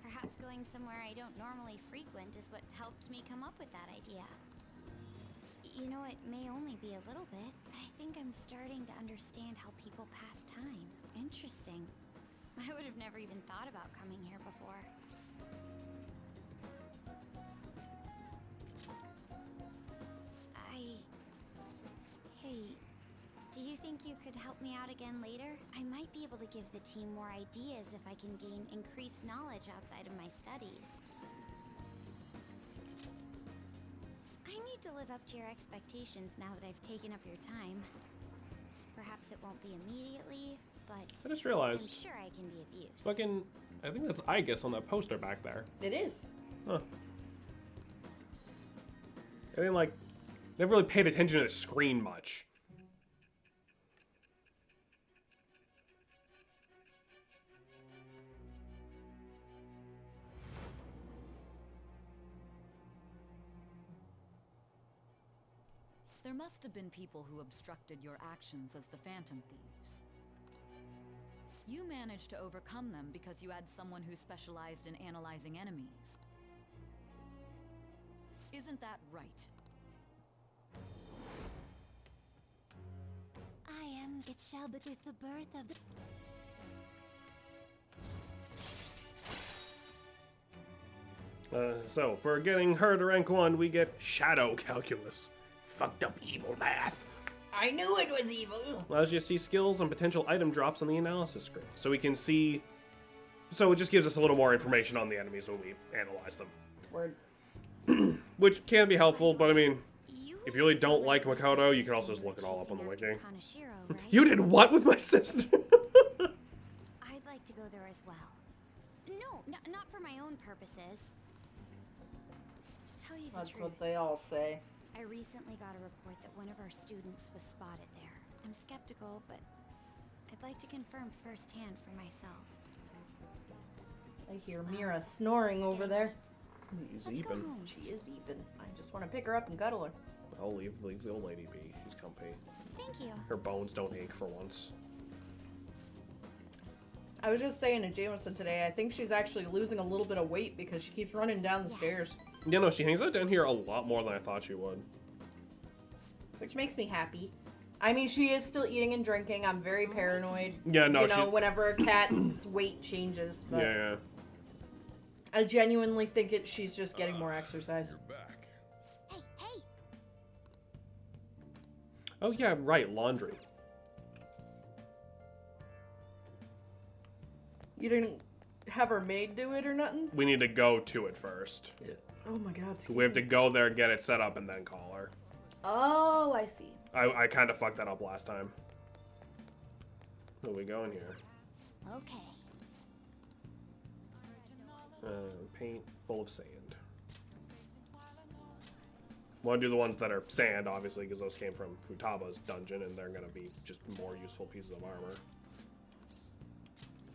Perhaps going somewhere I don't normally frequent is what helped me come up with that idea. You know, it may only be a little bit, but I think I'm starting to understand how people pass time. Interesting. I would have never even thought about coming here before. Hey, do you think you could help me out again later? I might be able to give the team more ideas if I can gain increased knowledge outside of my studies. I need to live up to your expectations now that I've taken up your time. Perhaps it won't be immediately, but I just I'm realized. sure I can be of use. Fucking, I think that's Igus on that poster back there. It is. Huh. I didn't like, never really paid attention to the screen much. There must have been people who obstructed your actions as the Phantom Thieves. You managed to overcome them because you had someone who specialized in analyzing enemies. Isn't that right? I am it shall but with the birth of the... So, for getting her to rank 1, we get Shadow Calculus. Fucked up evil math. I knew it was evil. Allows you to see skills and potential item drops on the analysis screen. So we can see... So it just gives us a little more information on the enemies when we analyze them. Word. Which can be helpful, but I mean... You If you really don't like Makoto, you can also just look it all up on the chasing wiki. after Kaneshiro, right? You did what with my sister? I'd like to go there as well. No, not for my own purposes. To tell you the That's truth, what they all say. I recently got a report that one of our students was spotted there. I'm skeptical, but I'd like to confirm firsthand for myself. I hear Mira snoring over there. He's Let's go even. home. She is even. I just want to pick her up and cuddle her. I'll leave the old lady be. She's comfy. Thank you. Her bones don't ache for once. I was just saying to Jameson today, I think she's actually losing a little bit of weight because she keeps running down the Yes. stairs. Yeah, no, she hangs out down here a lot more than I thought she would. Which makes me happy. I mean, she is still eating and drinking. I'm very paranoid. Yeah, no, you know, she's... whenever a cat's weight changes. But Yeah. I genuinely think she's just getting more exercise. You're back. Hey! Oh, yeah, right, laundry. You didn't have her maid do it or nothing? We need to go to it first. Oh my god. We have to go there, get it set up, and then call her. Oh, I see. I kind of fucked that up last time. Where we going here? Okay. Paint full of sand. Want to do the ones that are sand, obviously, because those came from Futaba's dungeon, and they're going to be just more useful pieces of armor.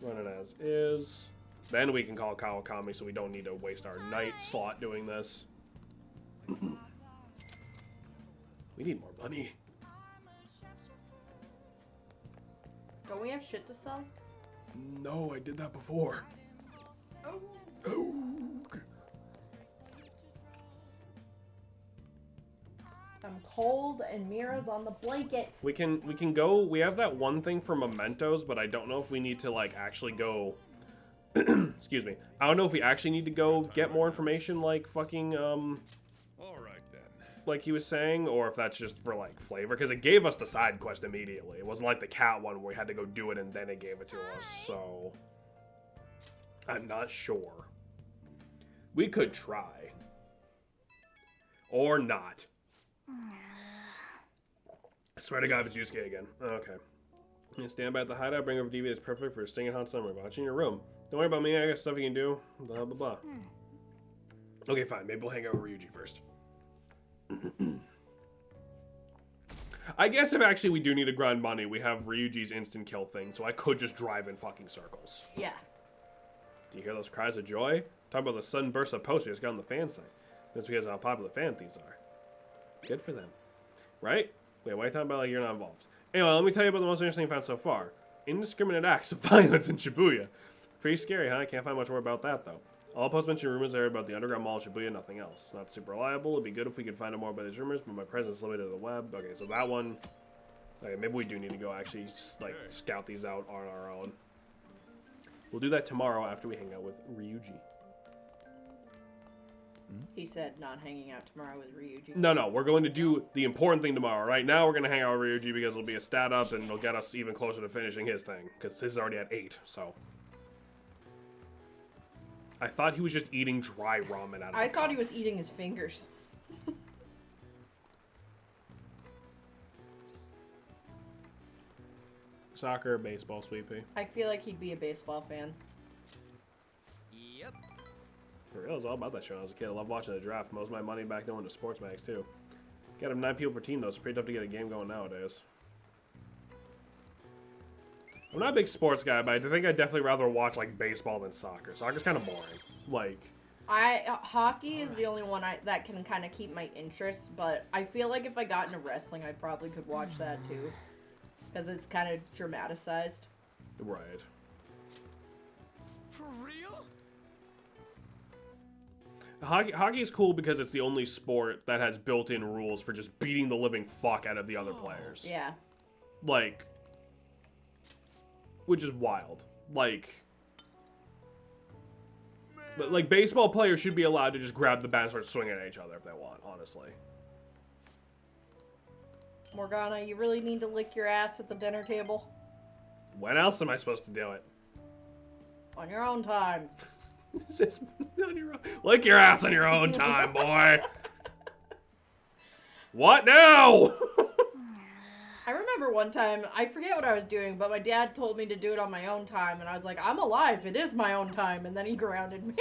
Run it as is. Then we can call Kawakami, so we don't need to waste our night slot doing this. We need more money. Don't we have shit to sell? No, I did that before. Oh. Oh. I'm cold and Mira's on the blanket. We can go. We have that one thing for mementos, but I don't know if we need to like actually go. Excuse me. I don't know if we actually need to go get more information, like fucking All right then. like he was saying, or if that's just for like flavor, because it gave us the side quest immediately. It wasn't like the cat one where we had to go do it and then it gave it to us. So I'm not sure. We could try. Or not. I swear to God, if it's Yusuke again. Okay. You stand by at the hideout, bring over DVD. It's perfect for a stinging hot summer. Watch in your room. Don't worry about me. I got stuff you can do. Blah, blah, blah. Okay, fine. Maybe we'll hang out with Ryuji first. I guess if actually we do need to grind money, we have Ryuji's instant kill thing, so I could just drive in fucking circles. Yeah. Do you hear those cries of joy? Talk about the sudden burst of posters got on the fan site. That's because of how popular fan thieves are. Good for them. Right? Wait, why are you talking about like you're not involved? Anyway, let me tell you about the most interesting thing I found so far. Indiscriminate acts of violence in Shibuya. Pretty scary, huh? I can't find much more about that, though. All posts mention rumors there about the underground mall in Shibuya, nothing else. Not super reliable. It'd be good if we could find out more about these rumors, but my presence is limited to the web. Okay, so that one... Okay, maybe we do need to go actually, like, scout these out on our own. We'll do that tomorrow after we hang out with Ryuji. He said not hanging out tomorrow with Ryuji. No, we're going to do the important thing tomorrow. Right now, we're going to hang out with Ryuji because it'll be a stat up and it'll get us even closer to finishing his thing. Because his is already at 8, so... I thought he was just eating dry ramen out of I the thought cup. he was eating his fingers. Soccer, baseball, sweepy. I feel like he'd be a baseball fan. Yep. For real, I was all about that show when I was a kid. I loved watching the draft. Most of my money back then went to sports mags, too. Got him 9 people per team, though. It's pretty tough to get a game going nowadays. I'm not a big sports guy, but I think I'd definitely rather watch, like, baseball than soccer. Soccer's kind of boring. Like... Hockey is the only one that can kind of keep my interest, but I feel like if I got into wrestling, I probably could watch that, too. Because it's kind of dramatized. Right. For real? Hockey is cool because it's the only sport that has built-in rules for just beating the living fuck out of the other players. Yeah. Like... Which is wild. Like... But, like, baseball players should be allowed to just grab the bat and start swinging at each other if they want, honestly. Morgana, you really need to lick your ass at the dinner table? When else am I supposed to do it? On your own time. On your own. Lick your ass on your own time, boy. What now? I remember one time, I forget what I was doing, but my dad told me to do it on my own time, and I was like, I'm alive, it is my own time, and then he grounded me.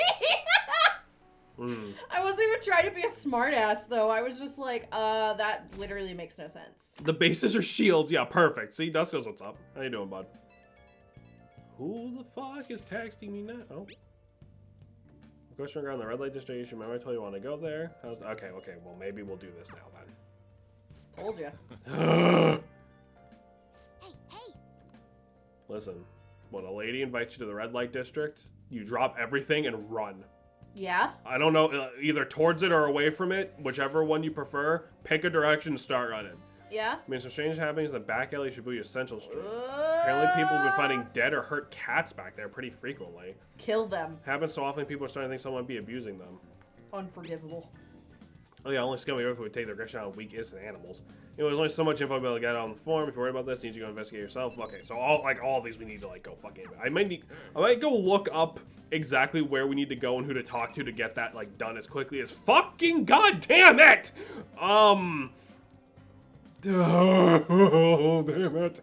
I wasn't even trying to be a smartass, though. I was just like, that literally makes no sense. The bases are shields. Yeah, perfect. See, Dust goes, what's up? How you doing, bud? Who the fuck is texting me now? Oh. Question regarding the red light district. Remember I told you I want to go there? Okay, well, maybe we'll do this now, then. Told you. Hey! Listen, when a lady invites you to the red light district, you drop everything and run. Yeah? I don't know, either towards it or away from it, whichever one you prefer. Pick a direction and start running. Yeah? I mean, some strange happenings in the back alley Shibuya Central Street. Apparently people have been finding dead or hurt cats back there pretty frequently. Kill them. Happens so often people are starting to think someone might be abusing them. Unforgivable. Oh yeah, only scummy earth would take their aggression on weak, innocent animals. You know, there's only so much info I'll be able to get on the forum. If you're worried about this, you need to go investigate yourself. Okay, so all of these we need to like go fucking. I might go look up exactly where we need to go and who to talk to get that like done as quickly as fucking goddamn it. Oh, damn it.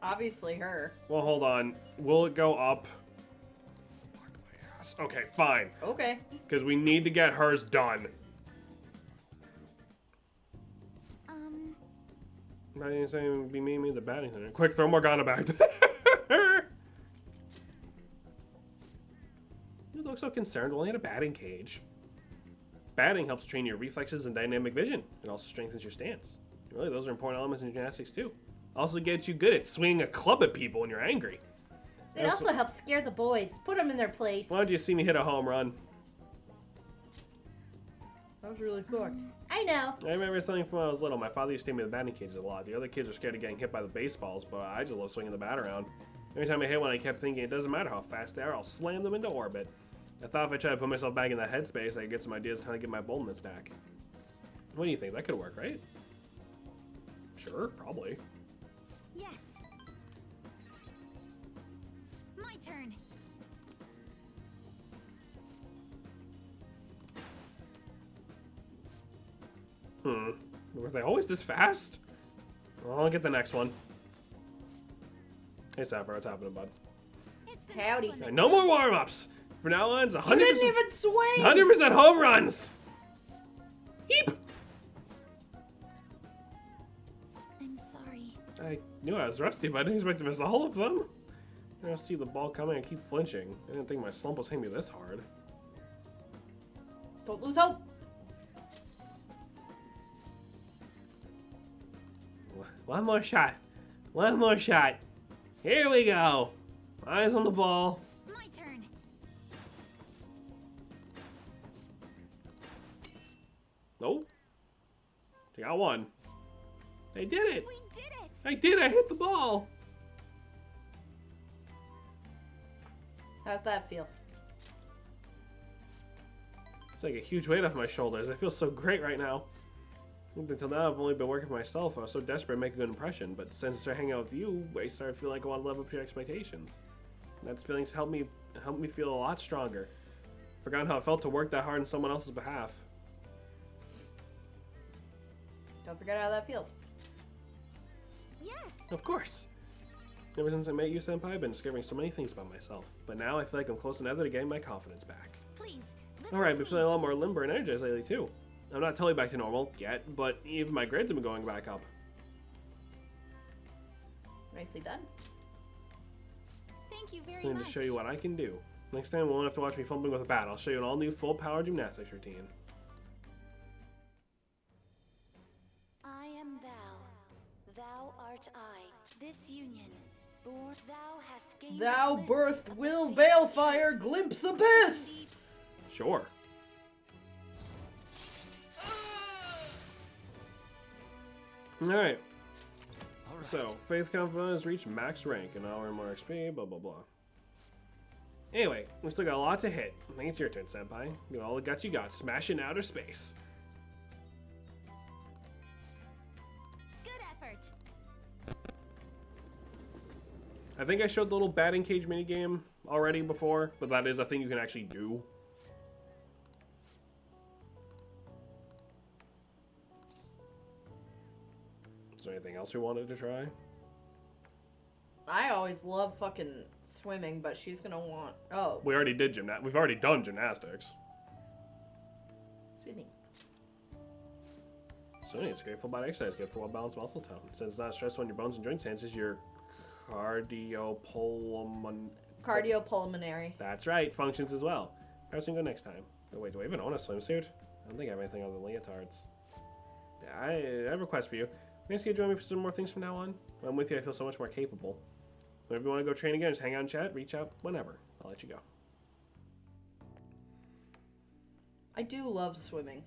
Obviously her. Well, hold on. Will it go up? Fuck my ass. Okay, fine. Okay. Because we need to get hers done. I didn't say it would be me the batting center. Quick, throw Morgana back there. You look so concerned. We're only in a batting cage. Batting helps train your reflexes and dynamic vision. It also strengthens your stance. Really, those are important elements in gymnastics too. Also gets you good at swinging a club at people when you're angry. It also helps scare the boys. Put them in their place. Why don't you see me hit a home run? That was really fucked. I know. I remember something from when I was little. My father used to take me to the batting cages a lot. The other kids are scared of getting hit by the baseballs, but I just love swinging the bat around. Every time I hit one, I kept thinking, it doesn't matter how fast they are, I'll slam them into orbit. I thought if I tried to put myself back in that headspace, I could get some ideas on how to get my boldness back. What do you think? That could work, right? Sure, probably. Yes. My turn. Were they always this fast? Well, I'll get the next one. Hey, Sapphire, what's happening, bud? It's the Howdy. next one Right, that no more counts. warm-ups. For now on, it's 100%. You didn't even swing! 100% home runs. Heap. I'm sorry. I knew I was rusty, but I didn't expect to miss all of them. I see the ball coming and keep flinching. I didn't think my slump was hitting me this hard. Don't lose hope. One more shot. One more shot. Here we go. Eyes on the ball. My turn. Nope. I got one. I did it. We did it. I did. I hit the ball. How's that feel? It's like a huge weight off my shoulders. I feel so great right now. Until now, I've only been working for myself. I was so desperate to make a good impression, but since I started hanging out with you, I started feeling like I want to live up to your expectations. And that feelings helped me feel a lot stronger. Forgotten how it felt to work that hard on someone else's behalf. Don't forget how that feels. Yes. Of course. Ever since I met you, Senpai, I've been discovering so many things about myself. But now I feel like I'm close enough to getting my confidence back. Please. Listen Alright, to I've been me. feeling a lot more limber and energized lately, too. I'm not totally back to normal yet, but even my grades have been going back up. Nicely done. Thank you very Time much. to show you what I can do. Next time, you won't have to watch me fumbling with a bat. I'll show you an all-new full-power gymnastics routine. I am thou. Thou art I. This union. Born thou hast gained. Thou a glimpse birthed of the will face balefire glimpse abyss! Sure. Alright, so Faith Confidant has reached max rank and I'll earn more XP, blah blah blah. Anyway, we still got a lot to hit. I think it's your turn, Senpai. Get all the guts you got. Smash in outer space. Good effort. I think I showed the little batting cage minigame already before, but that is a thing you can actually do. Is there anything else we wanted to try? I always love fucking swimming, but she's gonna want. Oh, We already did We've already done gymnastics. swimming. Swimming is great for body exercise, good for well-balanced muscle tone. Since it's not stressful on your bones and joints, enhances your Cardiopulmonary. That's right, functions as well. How's it go next time? Oh, wait, do I even own a swimsuit? I don't think I have anything other than leotards. Yeah, I have a request for you. Maybe you join me for some more things from now on. When I'm with you, I feel so much more capable. Whenever you want to go train again, just hang out and chat, reach out whenever. I'll let you go. I do love swimming.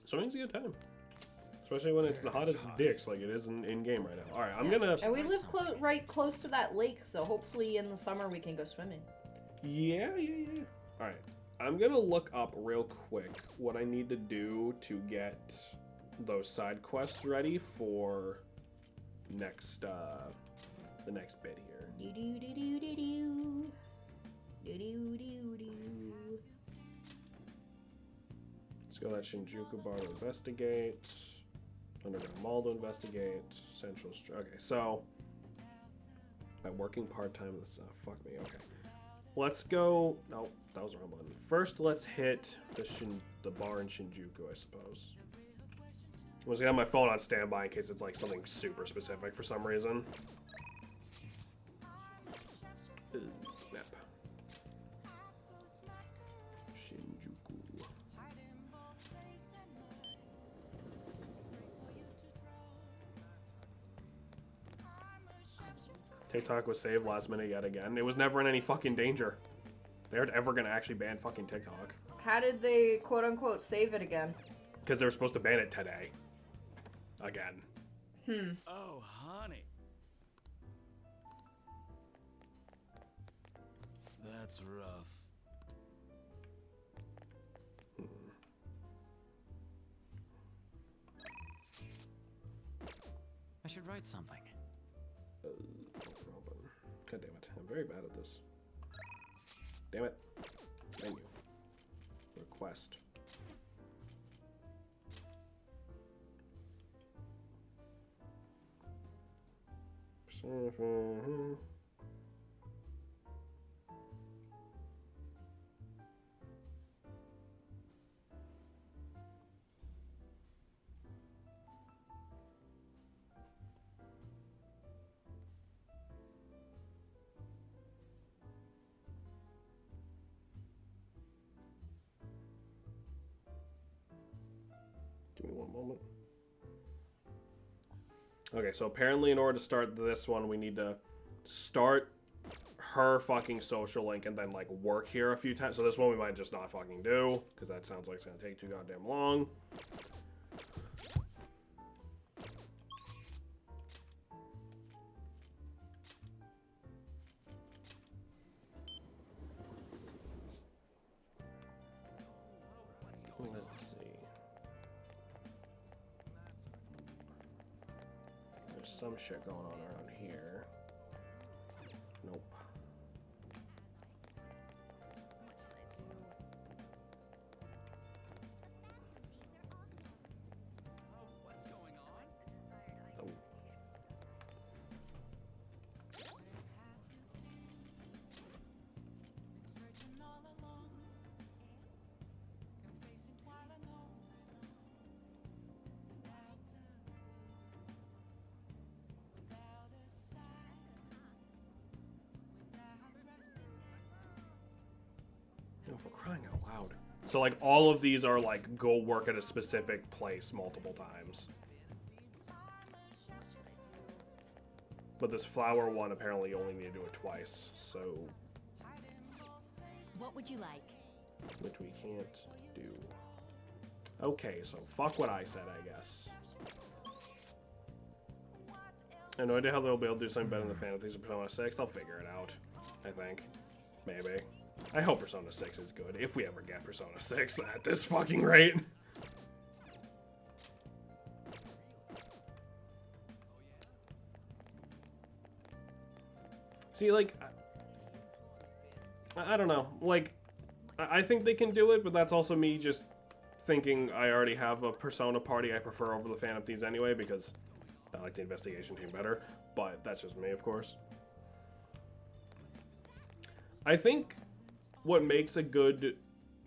Swimming's a good time. Especially when it's hot as dicks like it is in game right now. Alright, I'm gonna... And we live right close to that lake, so hopefully in the summer we can go swimming. Yeah. Alright, I'm gonna look up real quick what I need to do to get those side quests ready for next, the next bit here. Do-do-do-do-do-do. Do-do-do-do-do. Let's go that Shinjuku bar to investigate. Underground Mall to investigate. Central okay, so I'm working part-time with fuck me, okay. Let's go. No, that was the wrong button. First, let's hit the bar in Shinjuku, I suppose. I was gonna have my phone on standby in case it's like something super specific for some reason. Snap. Shinjuku. TikTok was saved last minute yet again. It was never in any fucking danger. They're ever gonna actually ban fucking TikTok. How did they quote unquote save it again? Because they were supposed to ban it today. Again. Oh, honey. That's rough. write something. God damn it. I'm very bad at this. Damn it. Menu. Request. Give me one moment. Okay, so apparently in order to start this one, we need to start her fucking social link and then, like, work here a few times. So this one we might just not fucking do, because that sounds like it's gonna take too goddamn long. Let's see. There's some shit going on around here. Nope. What's going on? Oh. Been searching all along, and facing while alone, without a sign, without respite. Oh, for crying out loud. So, like, all of these are, like, go work at a specific place multiple times. But this flower one, apparently you only need to do it twice, so... What would you like? Which we can't do. Okay, so fuck what I said, I guess. I have no idea how they'll be able to do something better than the fantasies of Persona 6. They'll figure it out, I think. Maybe. I hope Persona 6 is good, if we ever get Persona 6 at this fucking rate. See, like, I don't know. Like, I think they can do it, but that's also me just thinking I already have a Persona party I prefer over the Phantom Thieves anyway, because I like the investigation team better. But that's just me, of course. I think what makes a good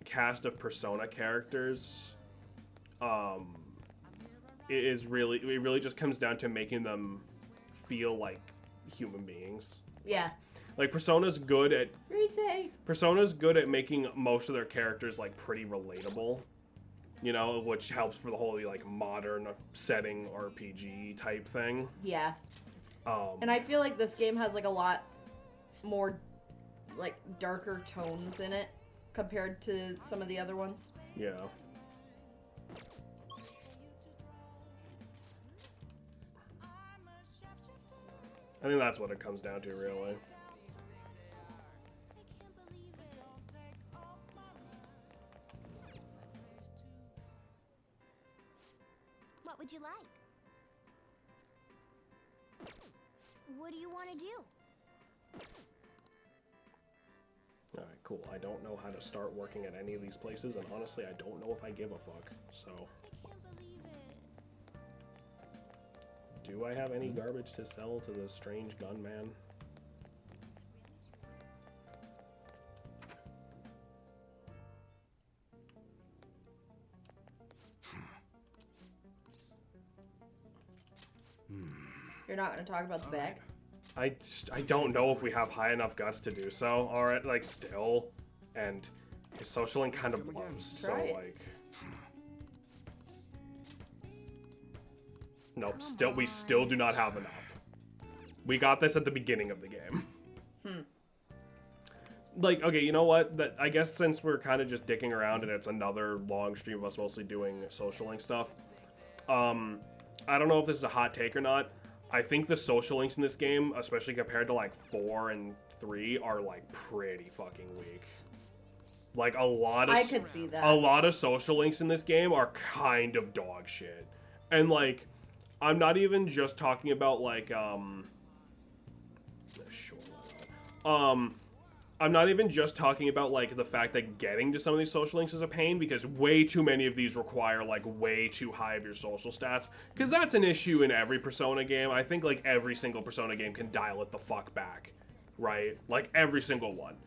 cast of Persona characters it really just comes down to making them feel like human beings. Yeah. Like Persona's good at making most of their characters like pretty relatable, you know, which helps for the whole like modern setting RPG type thing. Yeah. And I feel like this game has like a lot more like darker tones in it compared to some of the other ones. Yeah. I think that's what it comes down to, really. What would you like? What do you want to do? Alright, cool. I don't know how to start working at any of these places, and honestly, I don't know if I give a fuck, so... I can't believe it. Do I have any garbage to sell to the strange gunman? You're not going to talk about the bag? I don't know if we have high enough guts to do so. Alright, like, still. And his social link kind of blows, so, Try it. like... Nope, we still do not have enough. We got this at the beginning of the game. Like, okay, you know what? I guess since we're kind of just dicking around and it's another long stream of us mostly doing social link stuff, I don't know if this is a hot take or not. I think the social links in this game, especially compared to like 4 and 3, are like pretty fucking weak. Like a lot of I could see that. A lot of social links in this game are kind of dog shit. And like I'm not even just talking about like I'm not even just talking about like the fact that getting to some of these social links is a pain, because way too many of these require like way too high of your social stats, because that's an issue in every Persona game. I think like every single Persona game can dial it the fuck back, right? Like every single one.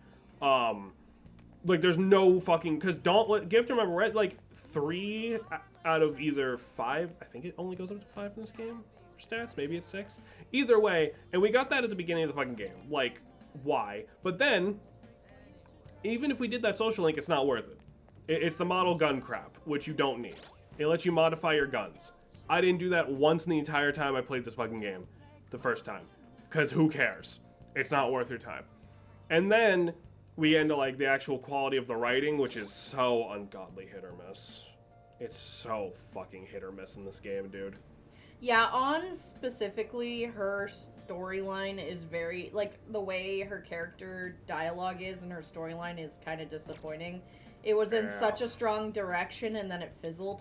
Like there's no fucking, because you have to remember, we're at like 3 out of either 5, I think it only goes up to 5 in this game for stats, maybe it's 6. Either way, and we got that at the beginning of the fucking game. Like, why? But then, even if we did that social link, it's not worth it. It's the model gun crap, which you don't need. It lets you modify your guns. I didn't do that once in the entire time I played this fucking game. The first time. Because who cares? It's not worth your time. And then we get into like the actual quality of the writing, which is so ungodly hit or miss. It's so fucking hit or miss in this game, dude. Yeah, on specifically, her storyline is very, like, the way her character dialogue is and her storyline is kind of disappointing. It was in such a strong direction and then it fizzled.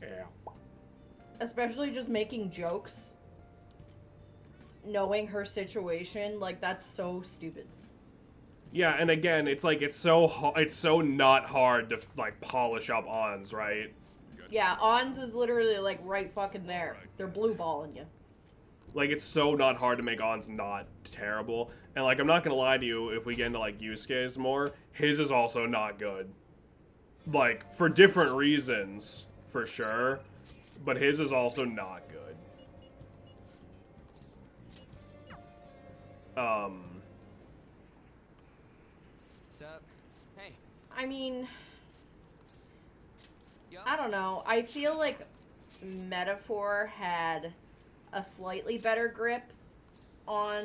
Yeah. Especially just making jokes, knowing her situation, like, that's so stupid. Yeah, and again, it's like, it's so not hard to, like, polish up Ons, right? Yeah, Ons is literally, like, right fucking there. They're blue balling you. Like, it's so not hard to make Ons not terrible. And, like, I'm not gonna lie to you, if we get into, like, Yusuke's more, his is also not good. Like, for different reasons, for sure. But his is also not good. Sup? Hey. I mean, Yo. I don't know. I feel like Metaphor had a slightly better grip on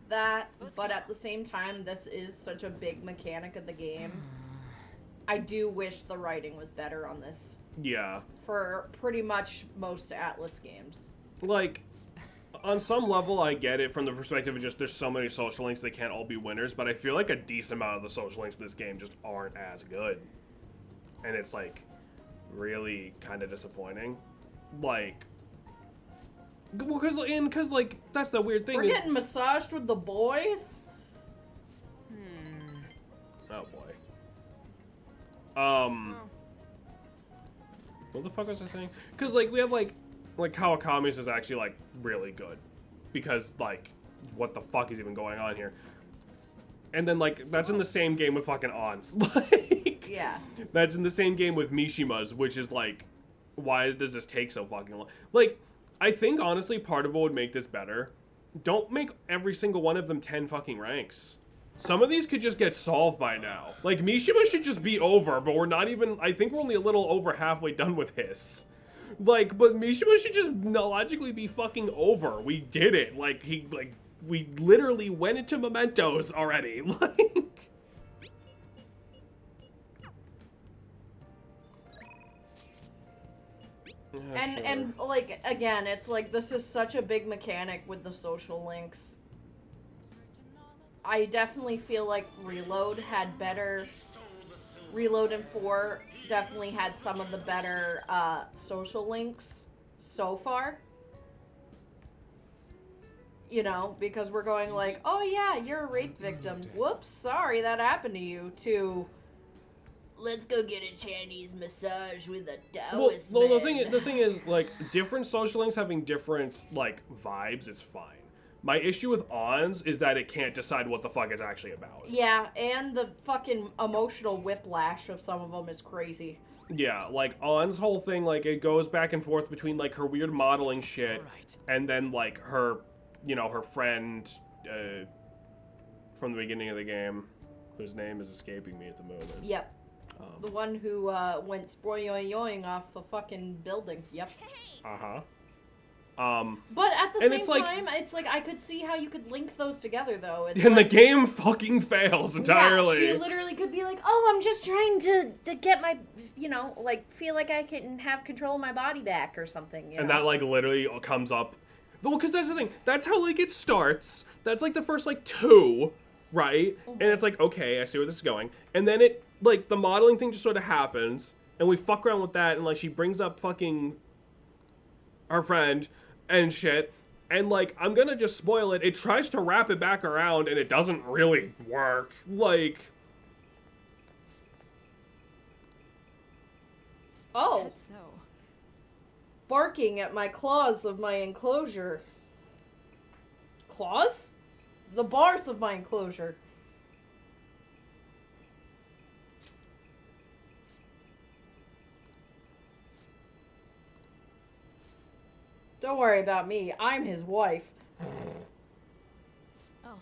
that, but at the same time, this is such a big mechanic of the game. I do wish the writing was better on this. Yeah. For pretty much most Atlas games. Like, on some level, I get it from the perspective of just there's so many social links, they can't all be winners, but I feel like a decent amount of the social links in this game just aren't as good. And it's, like, really kind of disappointing. Like, because, like, that's the weird thing. We're getting massaged with the boys? Oh, boy. What the fuck was I saying? Because, like, we have, like Kawakami's is actually, like, really good. Because, like, what the fuck is even going on here? And then, like, that's in the same game with fucking Ons. Like, yeah. That's in the same game with Mishima's, which is, like, why does this take so fucking long? Like, I think, honestly, part of what would make this better, don't make every single one of them 10 fucking ranks. Some of these could just get solved by now. Like, Mishima should just be over, but we're not even, I think we're only a little over halfway done with his. Like, but Mishima should just logically be fucking over. We did it. Like, we literally went into Mementos already. Like... And like, again, it's like, this is such a big mechanic with the social links. I definitely feel like Reload had better... Reload and 4 definitely had some of the better social links so far. You know, because we're going like, oh yeah, you're a rape victim. Whoops, sorry that happened to you. To, let's go get a Chinese massage with a Taoist well, man. the thing is, like, different social links having different, like, vibes is fine. My issue with Ons is that it can't decide what the fuck it's actually about. Yeah, and the fucking emotional whiplash of some of them is crazy. Yeah, like, On's whole thing, like, it goes back and forth between, like, her weird modeling shit and then, like, her, you know, her friend from the beginning of the game, whose name is escaping me at the moment. Yep. The one who went spoyoing off a fucking building. Yep. Uh-huh. But at the and same it's like, time, it's like I could see how you could link those together, though. It's and like, the game fucking fails entirely. Yeah, she literally could be like, "Oh, I'm just trying to get my, you know, like feel like I can have control of my body back or something." You and know? that like literally comes up. Well, because that's the thing. That's how like it starts. That's like the first like 2, right? Mm-hmm. And it's like, okay, I see where this is going. And then it like the modeling thing just sort of happens, and we fuck around with that, and like she brings up fucking her friend and shit. And, like, I'm gonna just spoil it. It tries to wrap it back around, and it doesn't really work. Like... Oh, That's so. barking at my claws of my enclosure. Claws? The bars of my enclosure. Don't worry about me. I'm his wife. Oh.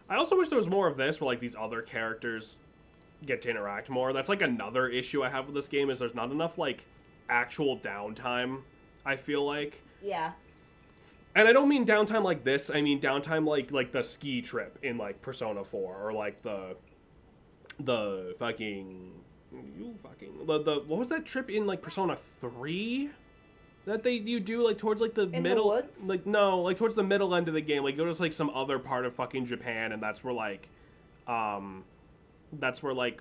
I also wish there was more of this, where, like, these other characters get to interact more. That's, like, another issue I have with this game, is there's not enough, like, actual downtime, I feel like. Yeah. And I don't mean downtime like this, I mean downtime like the ski trip in, like, Persona 4, or, like, the fucking... what was that trip in, like, Persona 3? That you do, like, towards, like, the In middle... the woods? Like, no, like, towards the middle end of the game. Like, go to, like, some other part of fucking Japan, and that's where, like,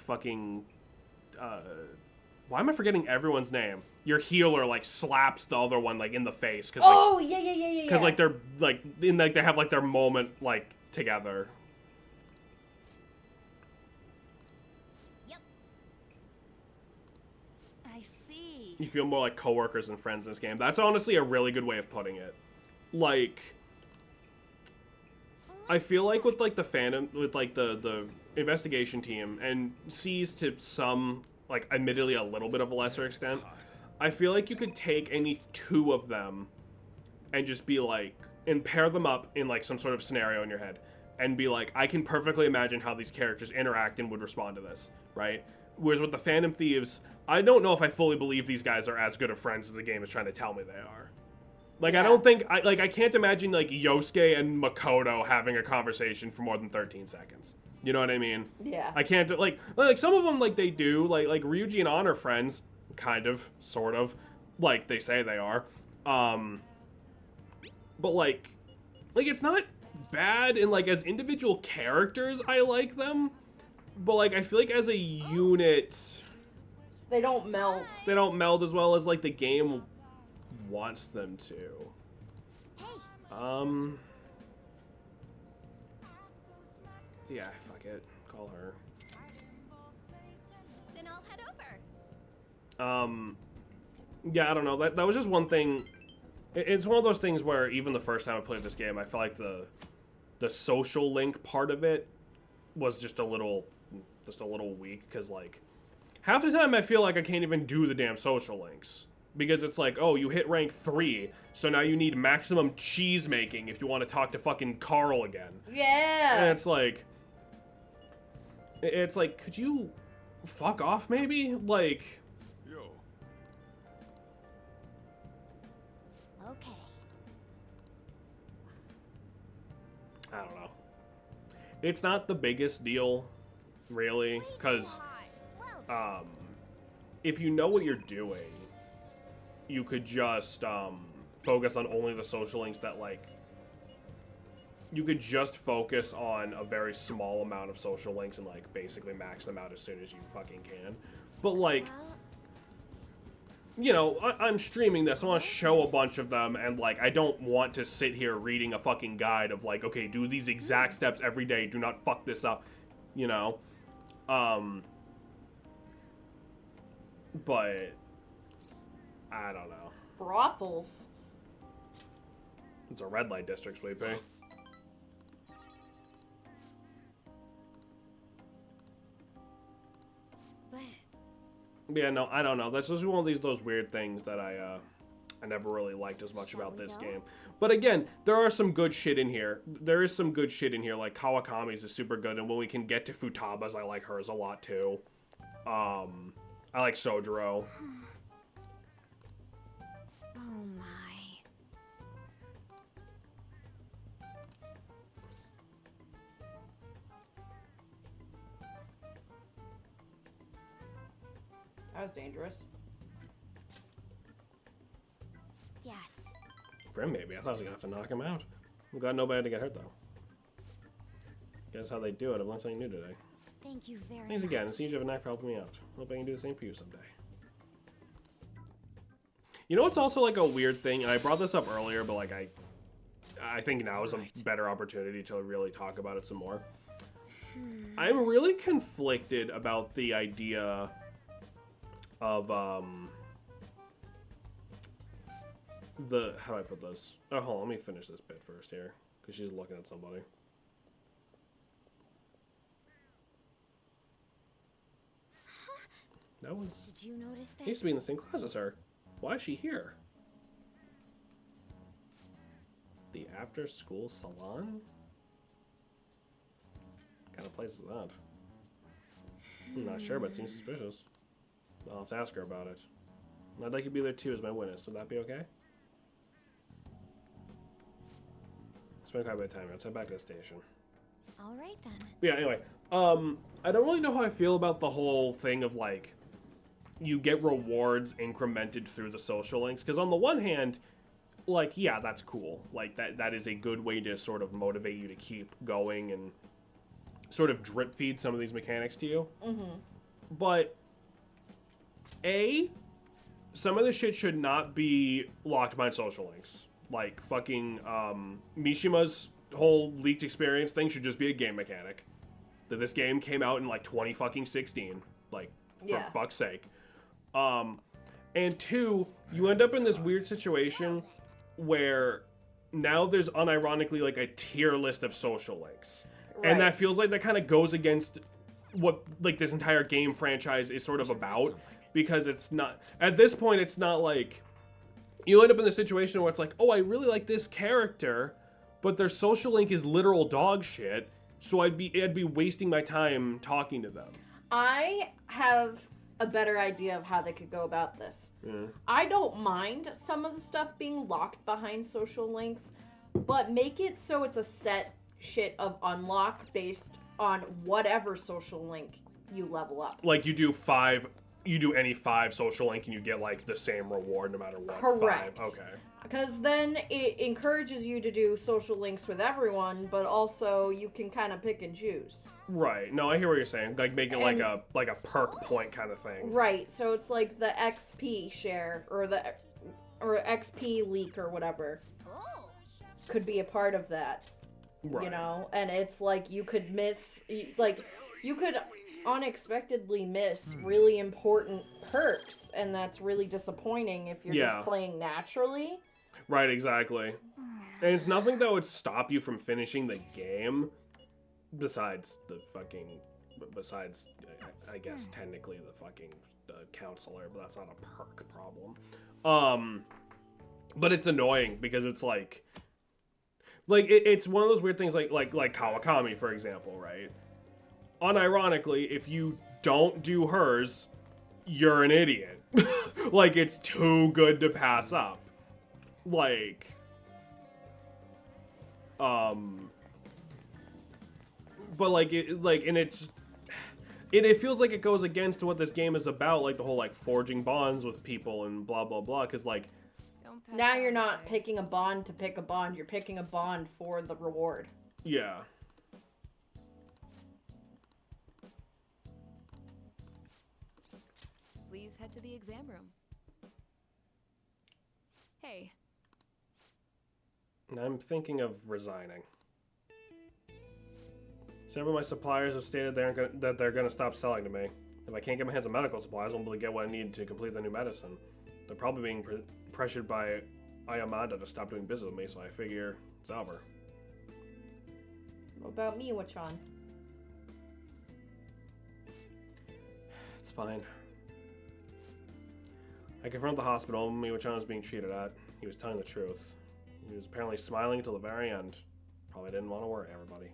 fucking, why am I forgetting everyone's name? Your healer, like, slaps the other one, like, in the face. Cause, like, Oh, yeah. because, like, they're, like, they have, like, their moment, like, together. I see. You feel more like coworkers and friends in this game. That's honestly a really good way of putting it. Like, I feel like with, like, the fandom, with, like, the investigation team, and C's to some, like, admittedly a little bit of a lesser extent, I feel like you could take any two of them and just be like, and pair them up in, like, some sort of scenario in your head, and be like, I can perfectly imagine how these characters interact and would respond to this, right? Whereas with the Phantom Thieves, I don't know if I fully believe these guys are as good of friends as the game is trying to tell me they are. Like, Yeah. I don't think, I can't imagine, like, Yosuke and Makoto having a conversation for more than 13 seconds. You know what I mean? Yeah. I can't, like some of them, like, they do, like Ryuji and An are friends, kind of, sort of, like, they say they are, but, like, it's not bad, and, like, as individual characters, I like them, but, like, I feel like as a unit, They don't meld. they don't meld as well as, like, the game wants them to. Yeah, fuck it. Call her. Then I'll head over. Yeah, I don't know. That was just one thing. It's one of those things where even the first time I played this game, I felt like the social link part of it was just a little weak, because, like, half the time I feel like I can't even do the damn social links. Because it's like, oh, you hit rank 3, so now you need maximum cheese making if you want to talk to fucking Carl again. Yeah. And it's like, could you fuck off maybe? Like, Yo. Okay. I don't know. It's not the biggest deal, really, because, if you know what you're doing, you could just, focus on only the social links that, like, you could just focus on a very small amount of social links and, like, basically max them out as soon as you fucking can. But, like, you know, I'm streaming this, I want to show a bunch of them, and, like, I don't want to sit here reading a fucking guide of, like, okay, do these exact steps every day, do not fuck this up, you know? But I don't know. Brothels. It's a red light district, Sweet Pea. But Yeah, no, I don't know. That's just one of those weird things that I never really liked as much about this game. But again, there are some good shit in here. There is some good shit in here, like Kawakami's is super good, and when we can get to Futaba's, I like hers a lot too. I like Sojiro. oh my. That was dangerous. Yes. For him, maybe. I thought I was gonna have to knock him out. I'm glad nobody had to get hurt, though. Guess how they do it. I've learned something new today. Thank you very Thanks much. again. It seems you have a knack for helping me out. Hope I can do the same for you someday. You know what's also like a weird thing? And I brought this up earlier, but like I think now is a better opportunity to really talk about it some more. I'm really conflicted about the idea of how do I put this? Oh, hold on, let me finish this bit first here, because she's looking at somebody. That was... Did you notice He this? used to be in the same class as her. Why is she here? The after-school salon? What kind of place is that? I'm not sure, but it seems suspicious. I'll have to ask her about it. I'd like you to be there too as my witness. Would that be okay? Spend quite a bit of time. Let's head back to the station. All right then. Yeah, anyway. I don't really know how I feel about the whole thing of, like, you get rewards incremented through the social links. Because on the one hand, like, yeah, that's cool. Like, that is a good way to sort of motivate you to keep going and sort of drip feed some of these mechanics to you. Mm-hmm. But, some of this shit should not be locked behind social links. Like, fucking, Mishima's whole leaked experience thing should just be a game mechanic. That this game came out in, like, 2016. Like, for fuck's sake. And two, you end up in this weird situation where now there's unironically, like, a tier list of social links. Right. And that feels like that kind of goes against what, like, this entire game franchise is sort of about. Because it's not, at this point, it's not like, you end up in the situation where it's like, oh, I really like this character, but their social link is literal dog shit, so I'd be wasting my time talking to them. I have a better idea of how they could go about this. Yeah. I don't mind some of the stuff being locked behind social links, but make it so it's a set shit of unlock based on whatever social link you level up. Like you do any 5 social link and you get like the same reward no matter what. Correct. 5. Okay. Because then it encourages you to do social links with everyone, but also you can kind of pick and choose. Right. No, I hear what you're saying. Like make it like a perk point kind of thing. Right. So it's like the XP share or XP leak or whatever could be a part of that. Right. You know, and it's like you could unexpectedly miss really important perks, and that's really disappointing if you're just playing naturally. Right, exactly. And it's nothing that would stop you from finishing the game, besides, I guess, technically the fucking counselor, but that's not a perk problem. But it's annoying, because it's like it's one of those weird things like Kawakami, for example, right? Unironically, if you don't do hers, you're an idiot. Like, it's too good to pass up. Like, but it feels like it goes against what this game is about, like the whole like forging bonds with people and blah blah blah. Because like, now you're not picking a bond to pick a bond; you're picking a bond for the reward. Yeah. Please head to the exam room. Hey. I'm thinking of resigning. Several of my suppliers have stated that they're going to stop selling to me. If I can't get my hands on medical supplies, I won't be able to get what I need to complete the new medicine. They're probably being pressured by Ayamada to stop doing business with me, so I figure it's over. What about me, Wachan? It's fine. I confronted the hospital Miwachan was being treated at. He was telling the truth. He was apparently smiling until the very end. Probably didn't want to worry everybody.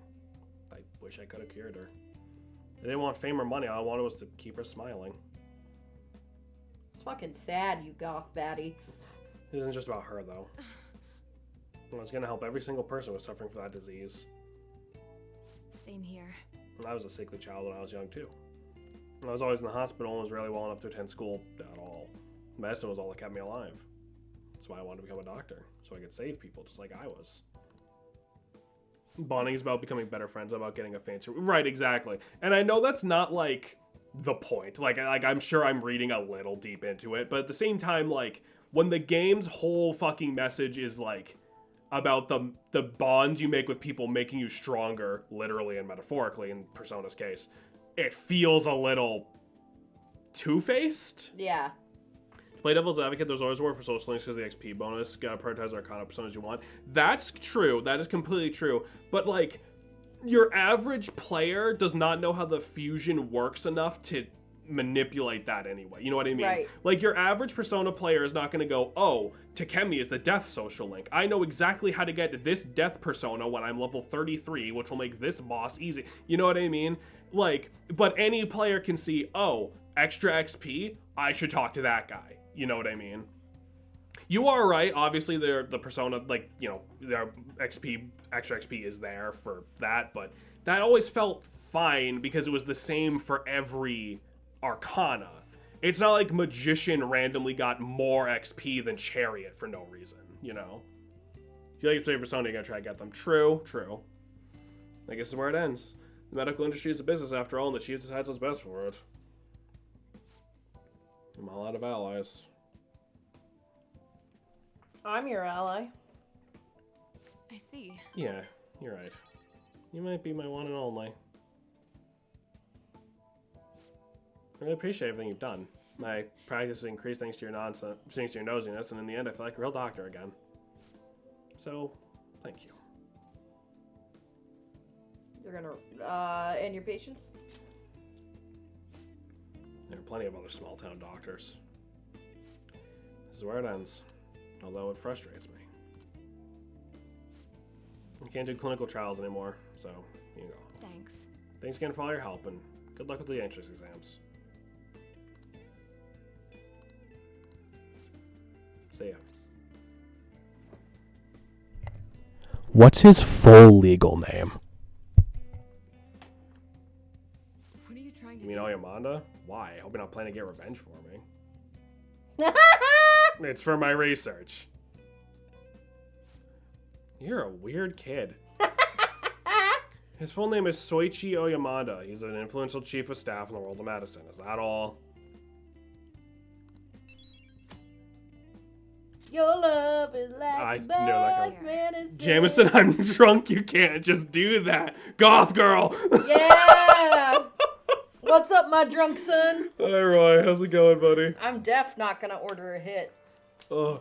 I wish I could have cured her. I didn't want fame or money. All I wanted was to keep her smiling. It's fucking sad, you goth baddie. This isn't just about her, though. I was going to help every single person who was suffering from that disease. Same here. I was a sickly child when I was young, too. I was always in the hospital and was rarely well enough to attend school at all. Medicine was all that kept me alive. That's why I wanted to become a doctor, so I could save people just like I was. Bonding is about becoming better friends, about getting a fancy... Right, exactly. And I know that's not, like, the point. Like, I'm sure I'm reading a little deep into it, but at the same time, like, when the game's whole fucking message is, like, about the bonds you make with people making you stronger, literally and metaphorically in Persona's case, it feels a little two-faced. Yeah. Play devil's advocate, there's always work for social links because of the XP bonus. Gotta prioritize Arcana personas you want. That's true. That is completely true. But, like, your average player does not know how the fusion works enough to manipulate that anyway. You know what I mean? Right. Like, your average Persona player is not going to go, oh, Takemi is the death social link. I know exactly how to get this death persona when I'm level 33, which will make this boss easy. You know what I mean? Like, but any player can see, oh, extra XP, I should talk to that guy. You know what I mean? You are right. Obviously, the Persona, like, you know, their XP, extra XP is there for that, but that always felt fine because it was the same for every Arcana. It's not like Magician randomly got more XP than Chariot for no reason, you know? If you like to play Persona, you gotta try to get them. True. I guess this is where it ends. The medical industry is a business after all, and the chief decides what's best for it. I'm all out of allies. I'm your ally. I see. Yeah, you're right. You might be my one and only. I really appreciate everything you've done. My practice has increased thanks to your nonsense, thanks to your nosiness, and in the end, I feel like a real doctor again. So, thank you. You're gonna, and your patients? There are plenty of other small-town doctors. This is where it ends. Although it frustrates me. I can't do clinical trials anymore, so you go. Thanks. Thanks again for all your help, and good luck with the entrance exams. See ya. What's his full legal name? What are you trying to You mean do? Oyamanda? Why? I hope you're not planning to get revenge for me. It's for my research. You're a weird kid. His full name is Soichi Oyamada. He's an influential chief of staff in the world of medicine. Is that all? Your love is like I a knew that bad medicine. Jameson, I'm drunk. You can't just do that. Goth girl. Yeah. What's up, my drunk son? Hi, Roy. How's it going, buddy? I'm deaf not gonna order a hit. Ugh.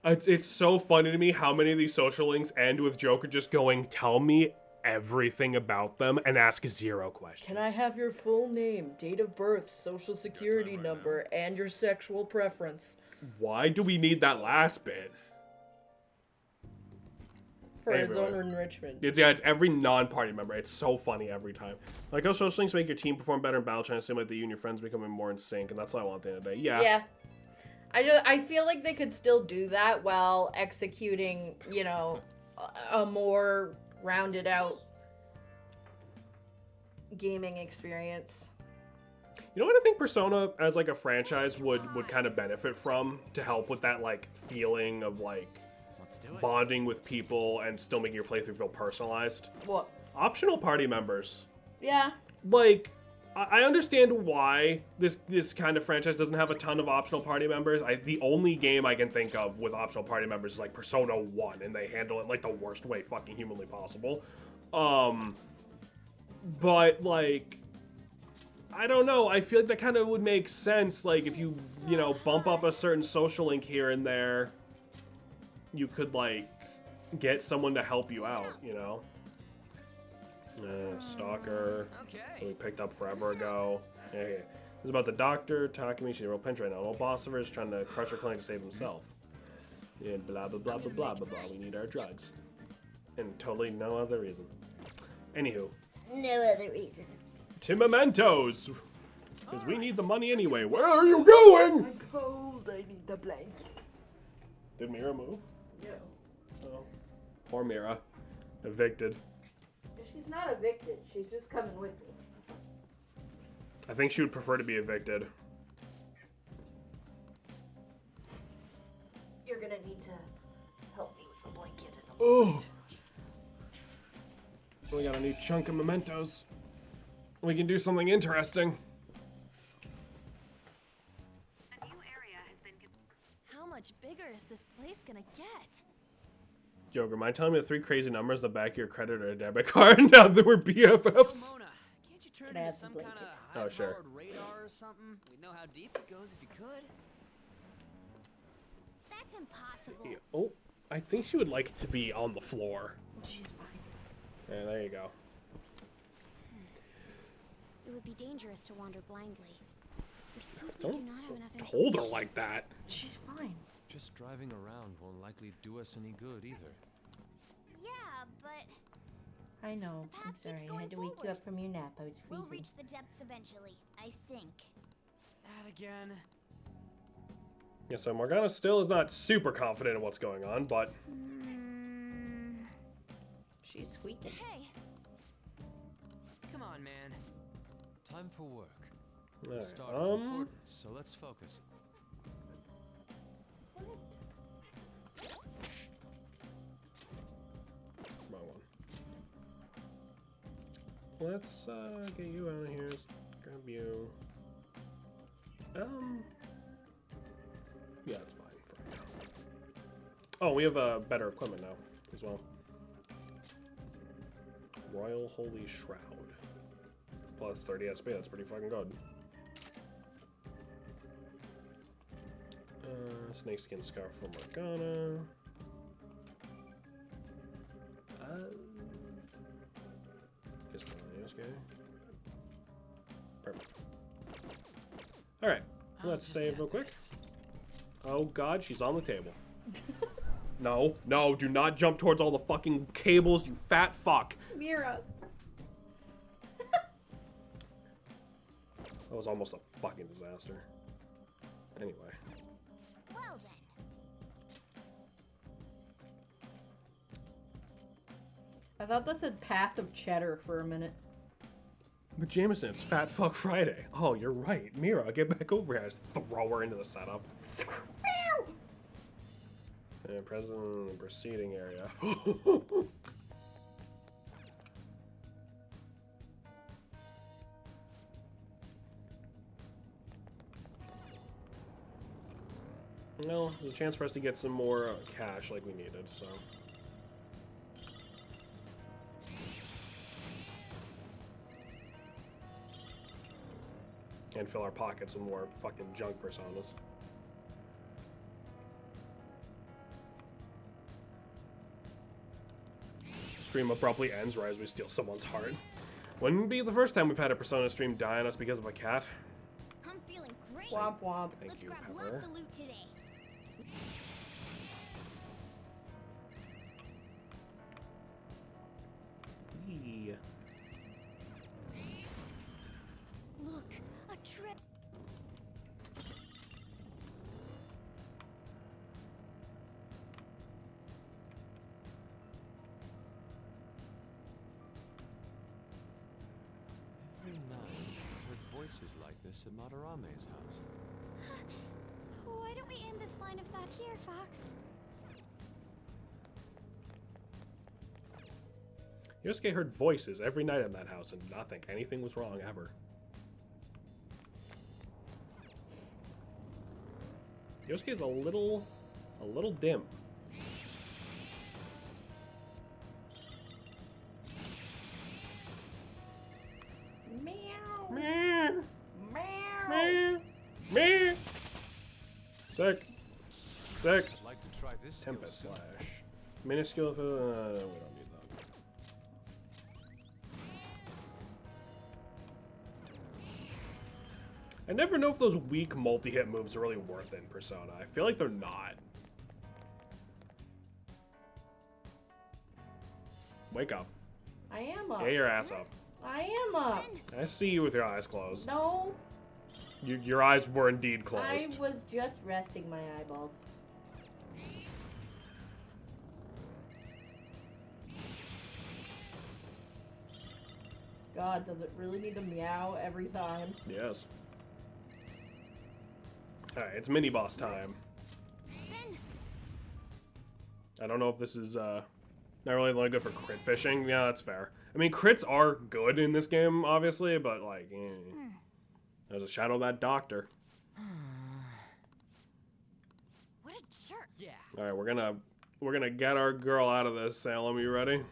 It's so funny to me how many of these social links end with Joker just going, tell me everything about them and ask 0 questions. Can I have your full name, date of birth, social security number, and your sexual preference? Why do we need that last bit? For his Everywhere. own enrichment. It's every non-party member. It's so funny every time. Like how social links make your team perform better in battle, trying to simulate that you and your friends becoming more in sync, and that's what I want at the end of the day. Yeah. I feel like they could still do that while executing, you know, a more rounded out gaming experience. You know what I think Persona as like a franchise would kind of benefit from to help with that like feeling of like Let's do it. bonding with people and still making your playthrough feel personalized? What? Optional party members. Yeah. Like, I understand why this kind of franchise doesn't have a ton of optional party members. The only game I can think of with optional party members is like Persona 1, and they handle it like the worst way fucking humanly possible. But like, I don't know. I feel like that kind of would make sense. Like, if you know, bump up a certain social link here and there, you could like get someone to help you out. You know. Stalker. Okay. We picked up forever ago. Yeah, yeah. This is about the doctor. Takemi, she's a real pinch right now. Old boss of hers trying to crush her clinic to save himself. Yeah, blah, blah, blah, blah, blah, blah, blah. We need our drugs. And totally no other reason. Anywho. No other reason. To mementos! Because we need the money anyway. Where are you going? I'm cold. I need the blanket. Did Mira move? No. Oh. Poor Mira. Evicted. She's not evicted. She's just coming with me. I think she would prefer to be evicted. You're gonna need to help me with the blanket in a Oh. moment. We got a new chunk of mementos. We can do something interesting. A new area has been. How much bigger is this place gonna get? Joker, mind telling me the 3 crazy numbers in the back of your credit or debit card now that we're BFFs? Mona, can't you turn Could into add some the kind blanket. of Oh, sure. high-powered radar or something? We'd know how deep it goes if you could. That's impossible. Yeah. Oh, I think she would like it to be on the floor. She's fine. Yeah, there you go. It would be dangerous to wander blindly. We simply Don't do not have enough hold her information. like that. She's fine. Just driving around won't likely do us any good either. Yeah, but I know. The I'm path keeps sorry. I going had to wake you forward. up from your nap. I was we'll freezing. reach the depths eventually, I think. That again. Yeah, so Morgana still is not super confident in what's going on, but She's squeaking. Hey, Come on, man. Time for work. alright, Start is important, so let's focus. wrong one. Let's get you out of here. Let's grab you. Yeah, it's fine for right now. Oh, we have better equipment now as well. Royal Holy Shroud. Plus 30 SP, that's pretty fucking good. Snakeskin Scarf for Morgana. Guess okay. Perfect. Alright, let's save real quick. Oh god, she's on the table. No, no, do not jump towards all the fucking cables, you fat fuck. Mira. That was almost a fucking disaster. Anyway. well then. I thought that said Path of Cheddar for a minute. But Jameson, it's Fat Fuck Friday. Oh, you're right. Mira, get back over here. I just throw her into the setup. And present in the proceeding area. No, there's a chance for us to get some more cash like we needed, so. And fill our pockets with more fucking junk personas. Stream abruptly ends right as we steal someone's heart. Wouldn't be the first time we've had a persona stream die on us because of a cat. I'm feeling great. Womp womp. Thank Let's you, grab Pepper. lots of loot today. Whee. Look, a trip. Every night, I heard voices like this at Madarame's house. Why don't we end this line of thought here, Fox? Yosuke heard voices every night in that house and not think anything was wrong ever. Yosuke's a little dim. Meow. Meh, Meow. meh, meh. Sick. Sick. I'd like to try this skill Tempest soon. Slash. Minuscule, we don't need that. I never know if those weak multi-hit moves are really worth it in Persona. I feel like they're not. Wake up. I am up. Get your ass up. I am up. I see you with your eyes closed. No, Your eyes were indeed closed. I was just resting my eyeballs. God, does it really need to meow every time? Yes. Alright, it's mini boss time. Ben, I don't know if this is not really good for crit fishing. Yeah, that's fair. I mean, crits are good in this game, obviously, but like, there's a shadow of that doctor. What a jerk. Yeah. All right, we're gonna get our girl out of this. Salem, you ready?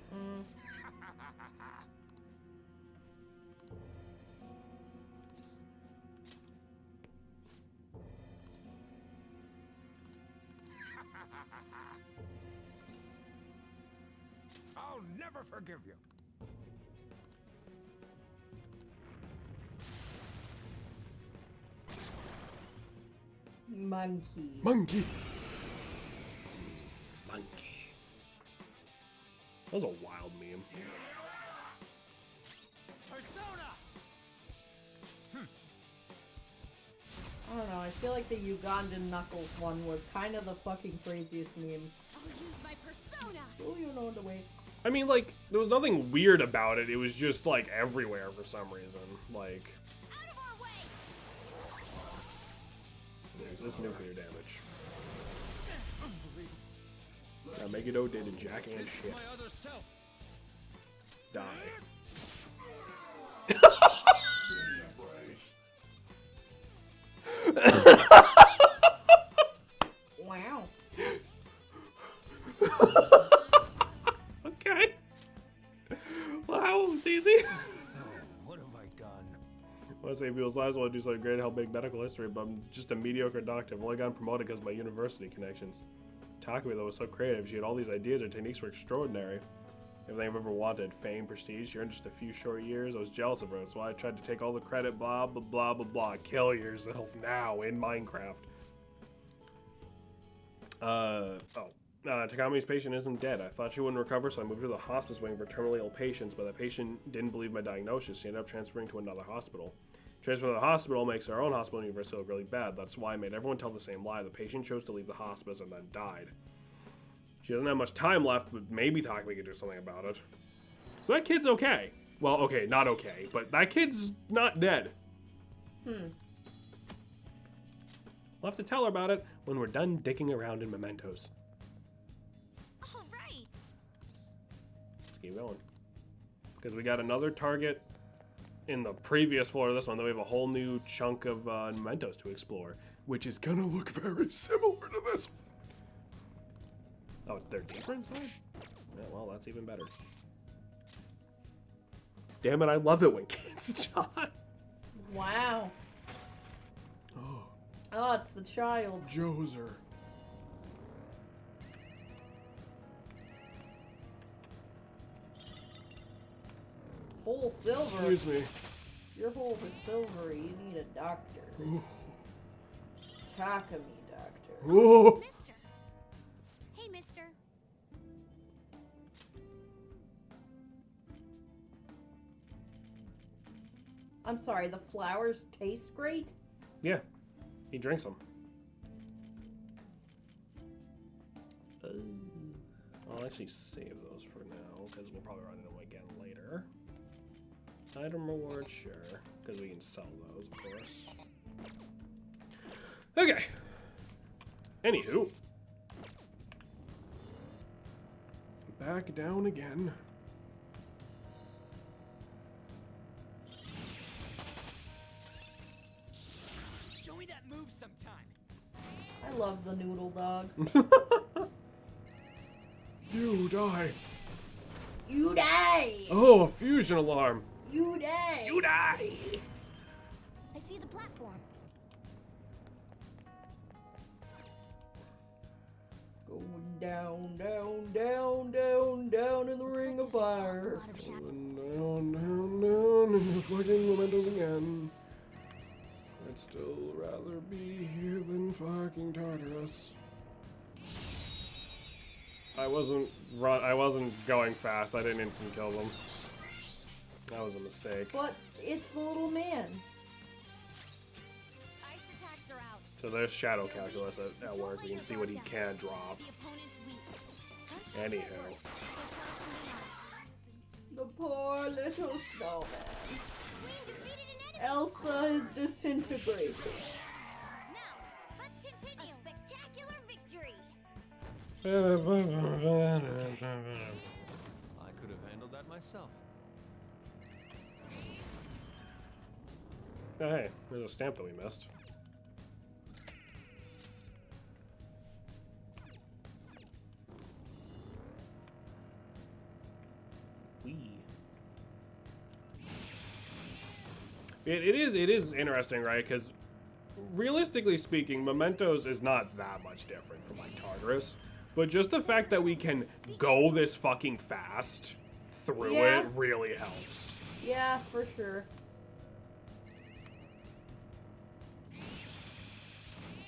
I'll never forgive you. Monkey. Monkey. That was a wild meme. Persona. I don't know, I feel like the Ugandan Knuckles one was kind of the fucking craziest meme. I'll use my persona. Oh, you know the way. I mean, like, there was nothing weird about it. It was just, like, everywhere for some reason. Like, Out of our way. there's this nuclear damage. Now, Megiddo did a jack and shit. My other self. Die. Wow. Okay. Well, that was easy. What have I done? I want to save people's lives. I want to do something great to help make medical history, but I'm just a mediocre doctor. I've only gotten promoted because of my university connections. Takumi, though, was so creative. She had all these ideas. Her techniques were extraordinary. Everything I've ever wanted. Fame, prestige. Here in just a few short years, I was jealous of her. That's why I tried to take all the credit. Blah, blah, blah, blah, blah. Kill yourself now in Minecraft. Takami's patient isn't dead. I thought she wouldn't recover, so I moved her to the hospice wing for terminally ill patients, but that patient didn't believe my diagnosis. She ended up transferring to another hospital. Transfer to the hospital makes our own hospital and university look really bad. That's why I made everyone tell the same lie. The patient chose to leave the hospice and then died. She doesn't have much time left, but maybe Takumi could do something about it. So that kid's okay. Well, okay, not okay, but that kid's not dead. We'll have to tell her about it when we're done digging around in mementos. All right. Let's keep going. Because we got another target in the previous floor of this one, then we have a whole new chunk of mementos to explore, which is gonna look very similar to this one. Oh, they're deeper inside? Yeah, well, that's even better. Damn it, I love it when kids die. Wow. Oh, it's the child. Joser. Whole silver. Excuse me. Your hole is silvery. You need a doctor. Ooh. Takumi doctor. Ooh. Mister. Hey, mister. I'm sorry, the flowers taste great? Yeah, he drinks them. I'll actually save those for now, because we'll probably run into them again later. Item reward, sure, because we can sell those, of course. Okay. Anywho. Back down again. Show me that move sometime. I love the noodle dog. You die. You die! Oh, a fusion alarm. You die! You die. I see the platform. Going down, down, down, down, down in the ring of fire. Going down, down, down, and the fucking mementos again. I'd still rather be here than fucking Tartarus. I wasn't going fast. I didn't instant kill them. That was a mistake. But it's the little man. Ice attacks are out. So there's shadow calculus at work. We can see what he can drop. The opponent's weak. Anyhow. The poor little snowman. Elsa is disintegrated. Now, let's continue. A spectacular victory. I could have handled that myself. Oh, hey, there's a stamp that we missed. It is interesting, right? Because realistically speaking, Mementos is not that much different from like Tartarus, but just the fact that we can go this fucking fast through it really helps. Yeah, for sure.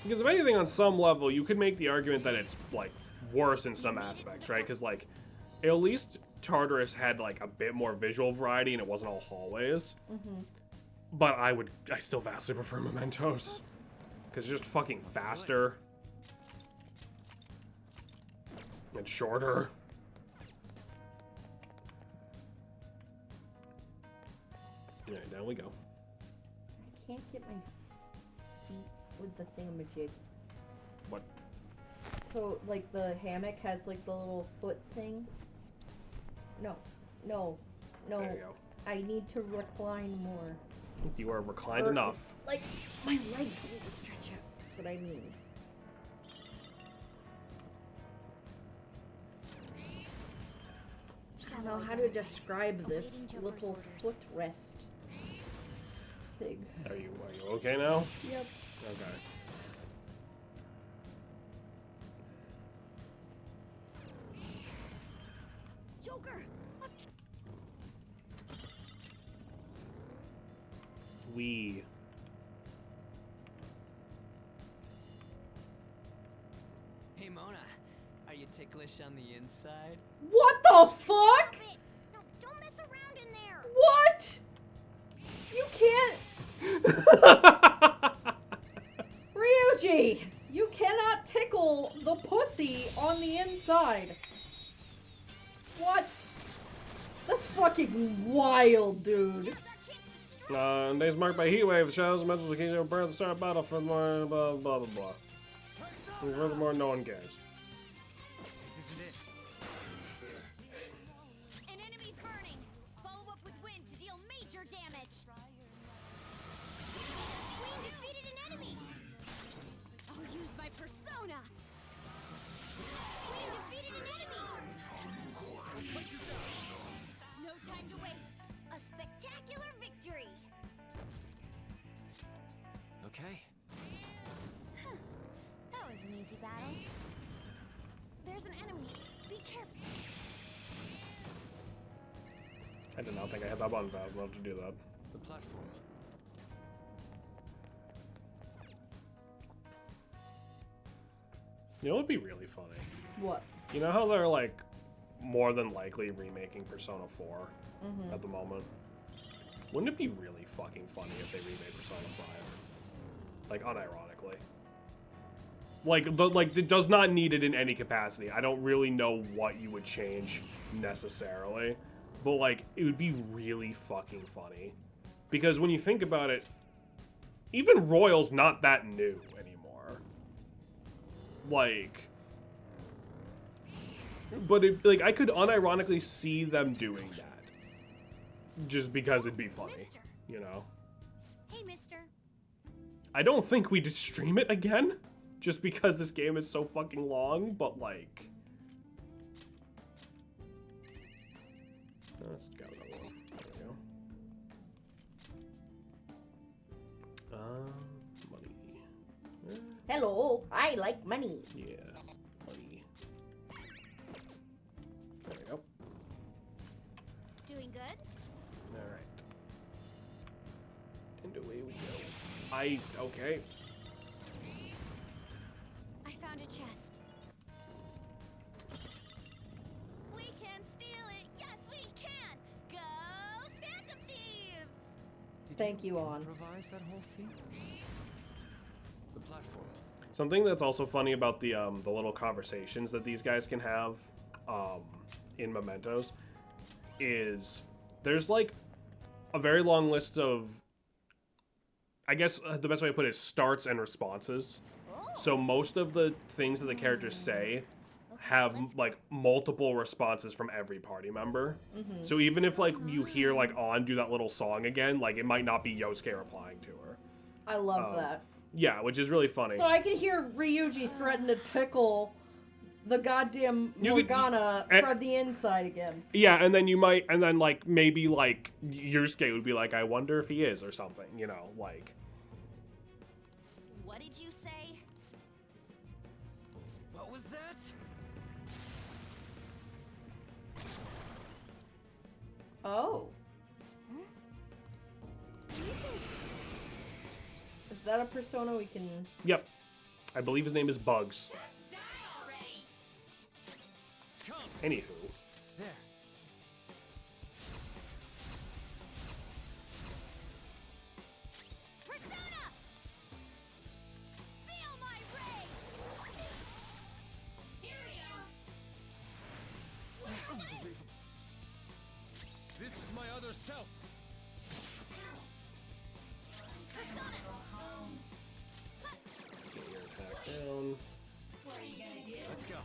Because if anything, on some level, you could make the argument that it's like worse in some aspects, right? Because like at least Tartarus had like a bit more visual variety and it wasn't all hallways. Mm-hmm. But I still vastly prefer Mementos. Because it's just fucking faster. And shorter. Alright, down we go. I can't get my feet with the thingamajig. What? So, like, the hammock has, like, the little foot thing. No. There you go. I need to recline more. You are reclined enough. Like, my legs need to stretch out. That's what I mean. I don't know how to describe this little footrest thing. Are you okay now? Yep. Okay. Joker! We. Hey Mona, are you ticklish on the inside? What the fuck? No, don't mess around in there. What? You can't. Ryuji, you cannot tickle the pussy on the inside. What? That's fucking wild, dude. Days marked by heat wave, shadows, mental occasional burn at the start of battle. Furthermore, blah blah blah blah. And furthermore, no one cares. This isn't it. An enemy's burning. Follow up with wind to deal major damage. We defeated an enemy. I'll use my persona. We defeated an enemy. No time to waste. A spectacular victory. Okay. That was an easy battle. There's an enemy. Be careful. I did not think I had that button, but I'd love to do that. The platform. You know what would be really funny? What? You know how they're like more than likely remaking Persona 4 at the moment? Wouldn't it be really fucking funny if they remade Persona 5? Like, unironically. Like, it does not need it in any capacity. I don't really know what you would change necessarily. But, like, it would be really fucking funny. Because when you think about it, even Royal's not that new anymore. Like... But, like, I could unironically see them doing that. Just because it'd be funny, you know? Hey, mister. I don't think we'd stream it again, just because this game is so fucking long, but, like... Let's go another one. There we go. Money. Hello, I like money. Yeah, money. There we go. Doing good? Alright. And away we go. Okay. I found a chest. We can steal it. Yes, we can. Go, Phantom Thieves. Thank you, On. Improvise that whole thing? The platform. Something that's also funny about the little conversations that these guys can have in Mementos is there's like a very long list of, I guess the best way to put it is starts and responses. So most of the things that the characters say have like multiple responses from every party member. So even if like you hear like On do that little song again, like it might not be Yosuke replying to her. I love that. Yeah, which is really funny. So I can hear Ryuji threaten to tickle the goddamn Morgana from the inside again. Yeah, and then you might, and then like maybe like Yusuke would be like, I wonder if he is or something, you know, like. What did you say? What was that? Oh. Is that a persona we can... Yep. I believe his name is Bugs. Anywho. There. Persona! Feel my ray! Here we go! This is my other self. Get your attack down. Let's go.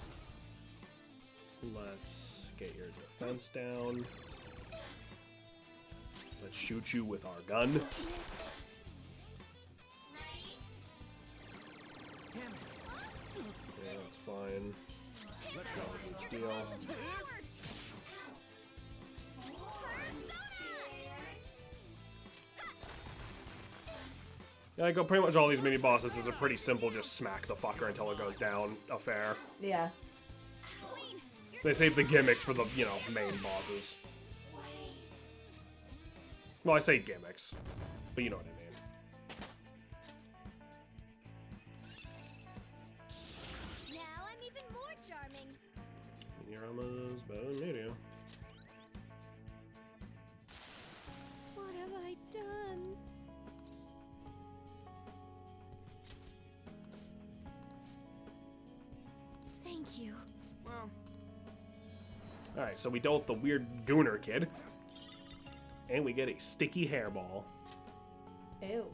Let's get your defense down. Let's shoot you with our gun. Damn it. Yeah, that's fine. Let's go. Huge deal. Yeah, like pretty much all these mini bosses is a pretty simple just smack the fucker until it goes down affair. Yeah. They save the gimmicks for the, you know, main bosses. Well, I say gimmicks, but you know what I mean. Now I'm even more charming. Your armor's better than me, What have I done? Thank you. Well, Alright, so we dealt with the weird Gooner kid. And we get a sticky hairball. Ew.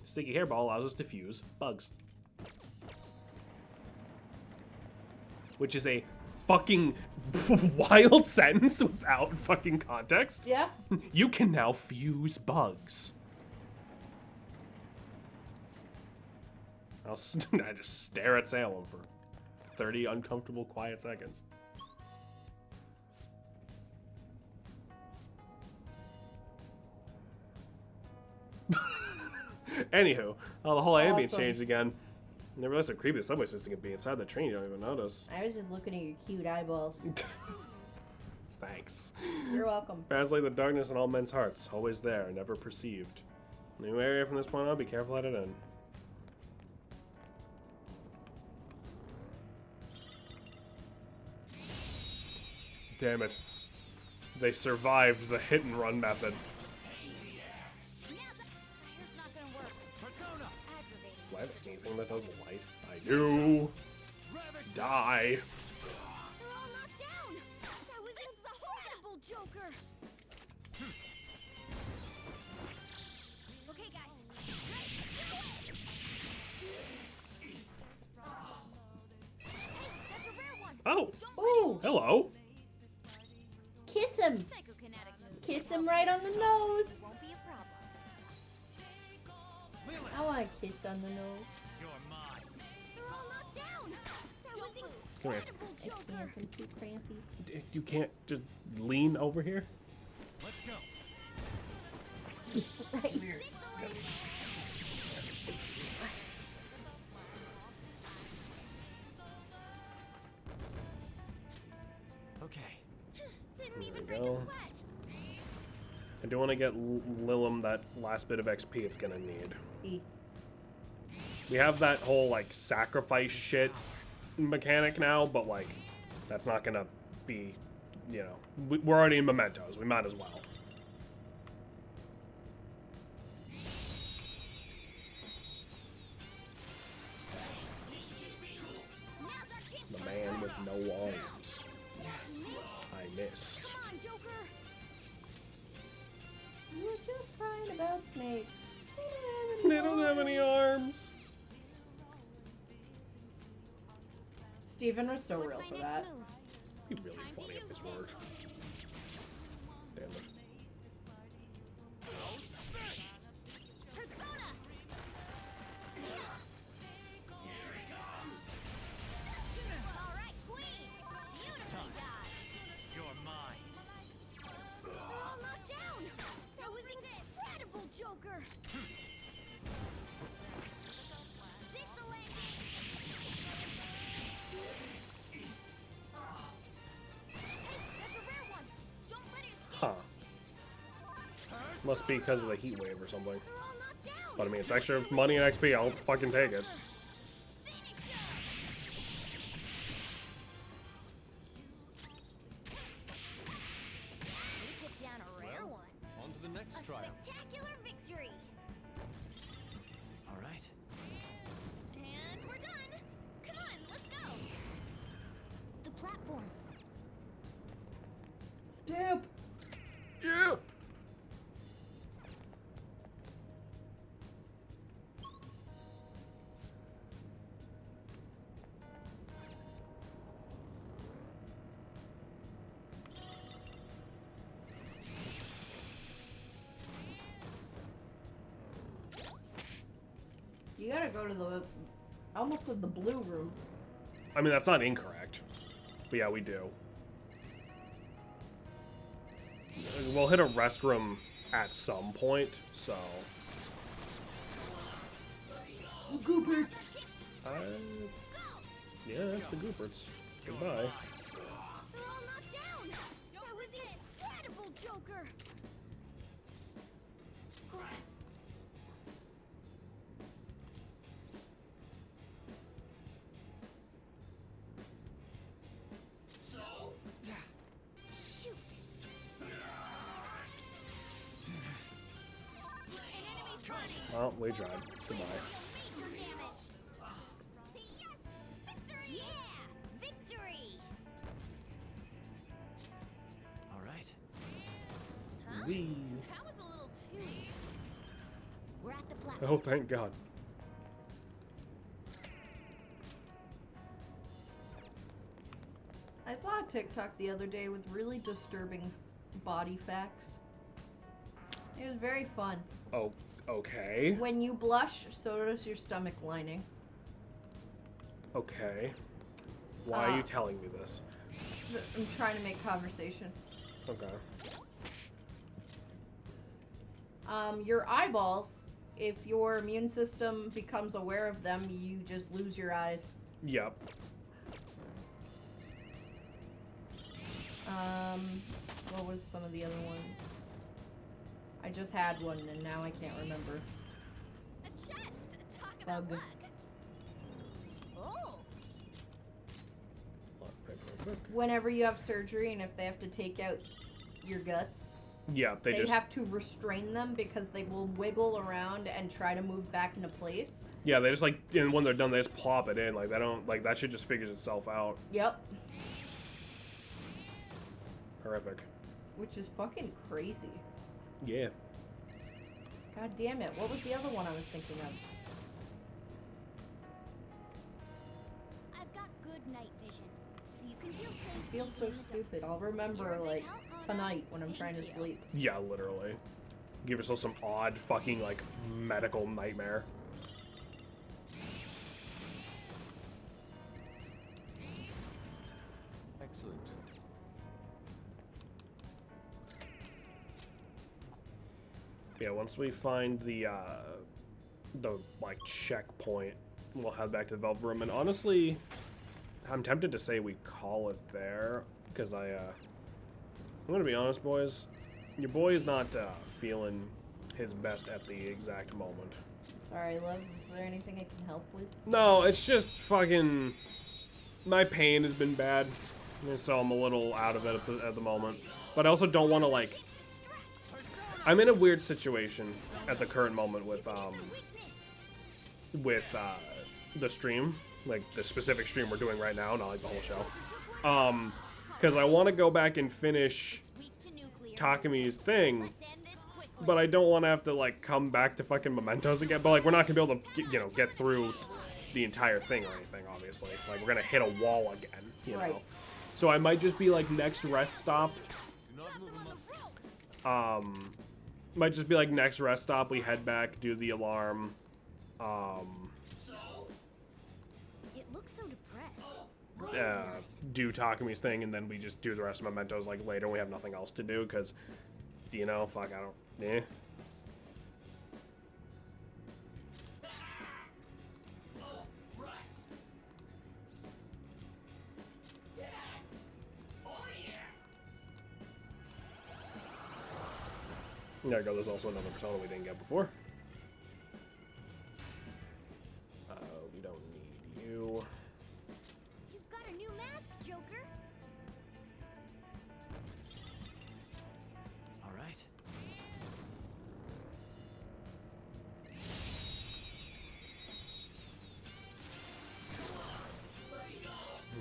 Sticky hairball allows us to fuse bugs. Which is a fucking wild sentence without fucking context. Yeah. You can now fuse bugs. I just stare at Salem for 30 uncomfortable quiet seconds. Anywho, the whole ambience Awesome. changed again. Never realized how creepy the subway system can be. Inside the train, you don't even notice. I was just looking at your cute eyeballs. Thanks. You're welcome. Translate the darkness in all men's hearts. Always there, never perceived. New area from this point on, be careful at it in. Damn it. They survived the hit and run method. Here's not gonna work. Persona. Aggravating. Do I have anything that does light? I do. Die. They're all knocked down. That was a horrible Joker. Okay, guys. Hey, that's a rare one. Oh. Ooh. Hello. Kiss him. Psychokinetic moves. Kiss him right on the nose. Won't be a problem. I want a kiss on the nose. You're mine. They're all knocked down. That was Come here. incredible, I Joker. can't. I'm too crampy. You can't just lean over here? Let's go. Right. Okay. Didn't even we break go. a sweat. I do want to get Lilum that last bit of XP it's gonna need. E. We have that whole, like, sacrifice shit mechanic now, but, like, that's not gonna be, you know... We're already in Mementos. We might as well. Now's our chance. The man with no arms. I missed. Come on, Joker. You were just crying about snakes. They don't have any arms. Steven was so What's real my for next that. move? It'd be really funny if this worked. Damn it. Persona! Alright, Queen! Beautifully done! You're mine. They're all knocked down! That was incredible, Joker! This'll end it! Hey, that's a rare one! Don't let it escape! Huh. Must be because of the heat wave or something. They're all knocked down! But I mean, it's extra money and XP. I'll fucking take it. We took down a rare one. On to the next A trial. spectacular victory! All right. And we're done! Come on, let's go! The platform. Step. Yeah. You gotta go to the, I almost said the blue room. I mean, that's not incorrect. But yeah, we do. We'll hit a restroom at some point, so. Goopers. Yeah, that's the Gooperts. Goodbye. They're all knocked down! That was incredible, Joker! Shoot! An enemy's burning! Well, we tried. Goodbye. Major damage! Yes! Victory! Yeah! Victory! All right. Huh? Wee. That was a little too... We're at the platform. Oh, thank God. I saw a TikTok the other day with really disturbing body facts. It was very fun. Oh, okay. When you blush, so does your stomach lining. Okay. Why are you telling me this? I'm trying to make conversation. Okay. Your eyeballs, if your immune system becomes aware of them, you just lose your eyes. Yep. What was some of the other ones? I just had one and now I can't remember. A chest! Talk about Bug. luck! Oh! Whenever you have surgery and if they have to take out your guts, Yeah, they just have to restrain them because they will wiggle around and try to move back into place. yeah, they just like, and when they're done, they just plop it in. Like they don't like that shit just figures itself out. Yep. Horrific. Which is fucking crazy. Yeah. God damn it. What was the other one I was thinking of? I've got good night vision, so you can feel safe. I feel so stupid. I'll remember like tonight when I'm trying to sleep. Yeah, literally. Give yourself some odd fucking like medical nightmare. Excellent. Yeah, once we find the like checkpoint, we'll head back to the Velvet Room. And honestly, I'm tempted to say we call it there because I'm gonna be honest, boys. Your boy is not feeling his best at the exact moment. Sorry, love. Is there anything I can help with? No, it's just fucking. My pain has been bad, and so I'm a little out of it at the moment. But I also don't want to like. I'm in a weird situation at the current moment with the stream, like the specific stream we're doing right now, not like the whole show. Because I want to go back and finish Takami's thing, but I don't want to have to like come back to fucking Mementos again. But like we're not gonna be able to get through the entire thing or anything. Obviously, like we're gonna hit a wall again, you know. So I might just be like next rest stop. Might just be like next rest stop. We head back, do the alarm. It looks so depressed. Do Takami's thing, and then we just do the rest of Mementos like later. We have nothing else to do because, you know, fuck, I don't. Eh. There you go, there's also another persona we didn't get before. We don't need you. You've got a new mask, Joker. All right.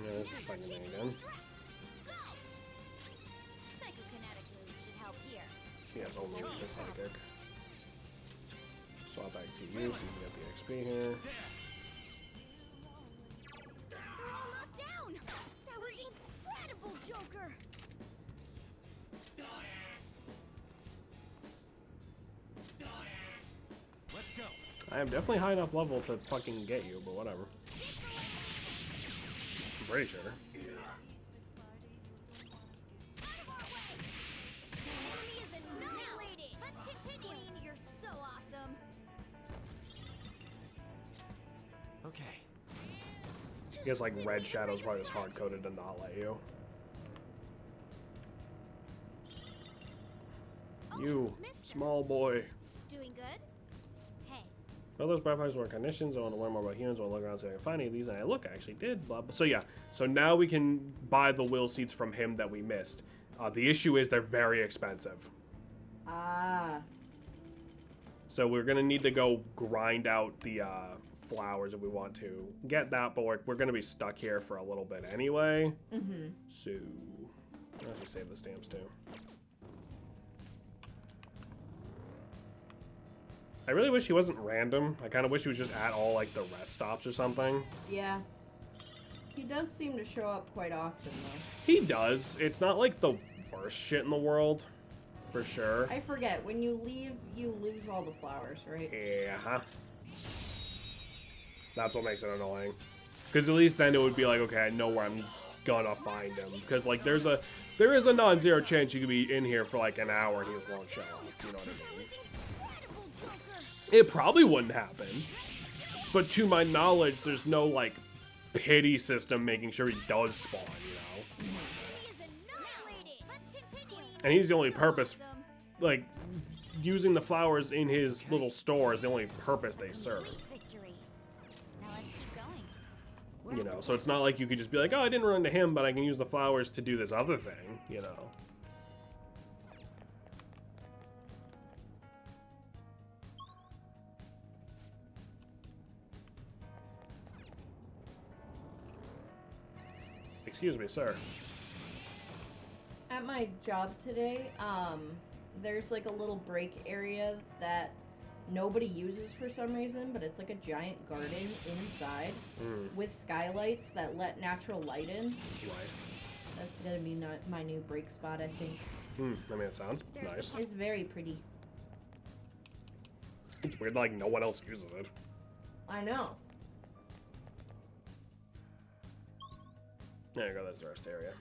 Yeah, this is fucking me again. Psychokinetic moves should help here. Yes, I'll move the psychic. Swap back to you so you can get the XP here. They're all knocked down. That was incredible, Joker. Let's go. I am definitely high enough level to fucking get you, but whatever. I'm pretty sure. So awesome. Okay. I guess like Red Shadow's probably just hard coded to not let you. You, small boy. Doing good? Hey. Well, those baptized were conditions. I want to learn more about humans. I want to look around so I can find any of these. And I look, I actually did. Blah, blah. So yeah, so now we can buy the will seeds from him that we missed. The issue is they're very expensive. Ah. So we're going to need to go grind out the flowers if we want to get that, but we're going to be stuck here for a little bit anyway. Mm-hmm. So, let me save the stamps too. I really wish he wasn't random. I kind of wish he was just at all, like, the rest stops or something. Yeah. He does seem to show up quite often, though. He does. It's not, like, the worst shit in the world. For sure. I forget, when you leave, you lose all the flowers, right? Yeah. That's what makes it annoying. Because at least then it would be like, okay, I know where I'm gonna find him. Because, like, there is a non-zero chance you could be in here for, like, an hour and he just won't show up. You know what I mean? It probably wouldn't happen. But to my knowledge, there's no, like, pity system making sure he does spawn, you know? And he's the only purpose, like, using the flowers in his little store is the only purpose they serve. Now let's keep going. You know, so it's not like you could just be like, oh, I didn't run into him, but I can use the flowers to do this other thing, you know. Excuse me, sir. At my job today, there's like a little break area that nobody uses for some reason, but it's like a giant garden inside with skylights that let natural light in. That's gonna be my new break spot, I think. I mean, it sounds nice. It's very pretty. It's weird, like, no one else uses it. I know. There you go, that's the rest area.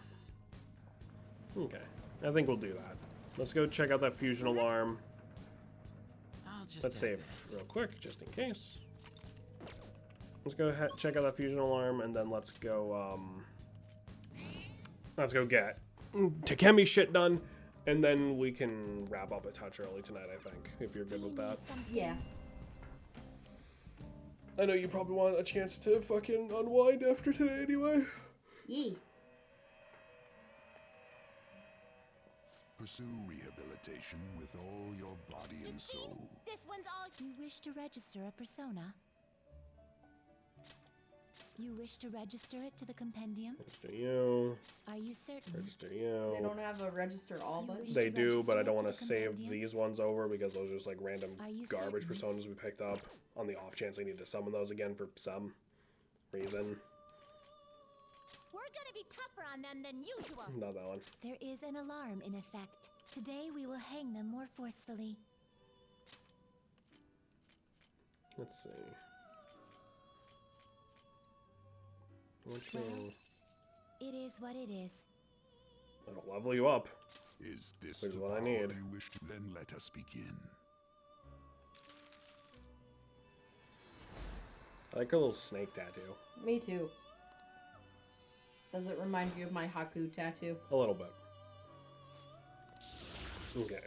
Okay, I think we'll do that. Let's go check out that fusion alarm. Let's save real quick, just in case. Let's go check out that fusion alarm, and then let's go get Takemi shit done, and then we can wrap up a touch early tonight, I think, if you're good with that. Yeah. I know you probably want a chance to fucking unwind after today anyway. Yee. Pursue rehabilitation with all your body and soul. This one's all. You wish to register a persona? You wish to register it to the compendium? Register you. Are you certain? Register you. They don't have a register all button? They do, but I don't want to save these ones over because those are just like random garbage certain? personas we picked up on the off chance I need to summon those again for some reason. We're gonna be tougher on them than usual. Not that one. There is an alarm in effect. Today we will hang them more forcefully. Let's see. Which Well, one? it is what it is. It'll level you up. Is this Here's the what I power need. you wish to? Then let us begin. I like a little snake tattoo. Me too. Does it remind you of my Haku tattoo? A little bit. Okay.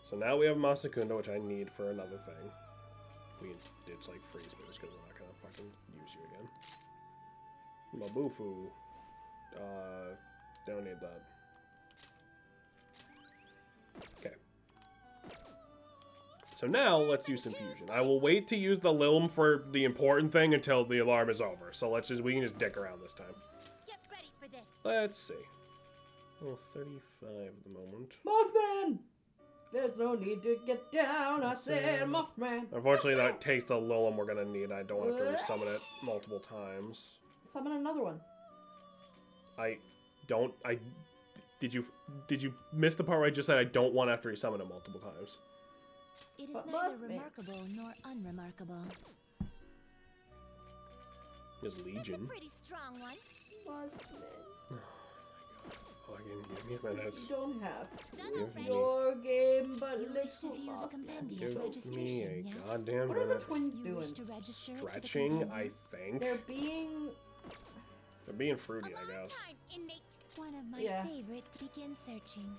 So now we have Masakunda, which I need for another thing. It's like freeze, but just because we're not gonna fucking use you again. Mabufu. Don't need that. Okay. So now let's use some fusion. I will wait to use the Lilm for the important thing until the alarm is over. So we can just dick around this time. Get ready for this. Let's see. Well, 35 at the moment. Mothman! There's no need to get down, I said, Mothman. Unfortunately, that takes the Lilm we're gonna need. I don't want to resummon it multiple times. Summon another one. Did you miss the part where I just said I don't want to have to resummon it multiple times? It is But neither Mothman. remarkable nor unremarkable. There's That's a Legion. pretty strong one. Mothman. Fucking give me a minute. You don't have Done Give already. me, your game, but You wish to little view the Mothman. compendium give me registration, yes? a goddamn What are the minute. twins You doing? wish to register for the Stretching, I compendium? think. They're being... They're being fruity, I Alarm guess. time, inmate. One of my Yeah. favorite to begin searching.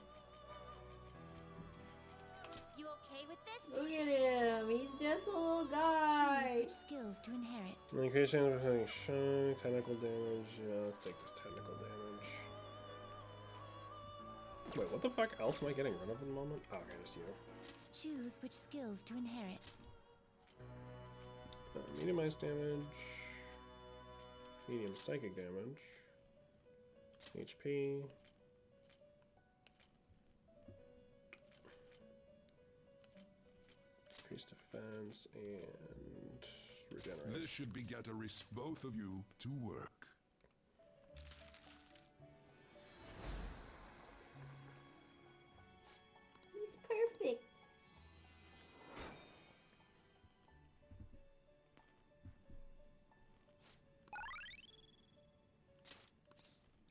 You okay with this? Look at him, he's just a little Choose guy. which skills to inherit. Increasing of shine, technical damage. Yeah, let's take this technical damage. Wait, what the fuck else am I getting rid of in the moment? Oh, okay, just you. Choose which skills to inherit. Medium ice damage. Medium psychic damage. HP. Increased defense and regenerate. This should beget both of you to work. He's perfect.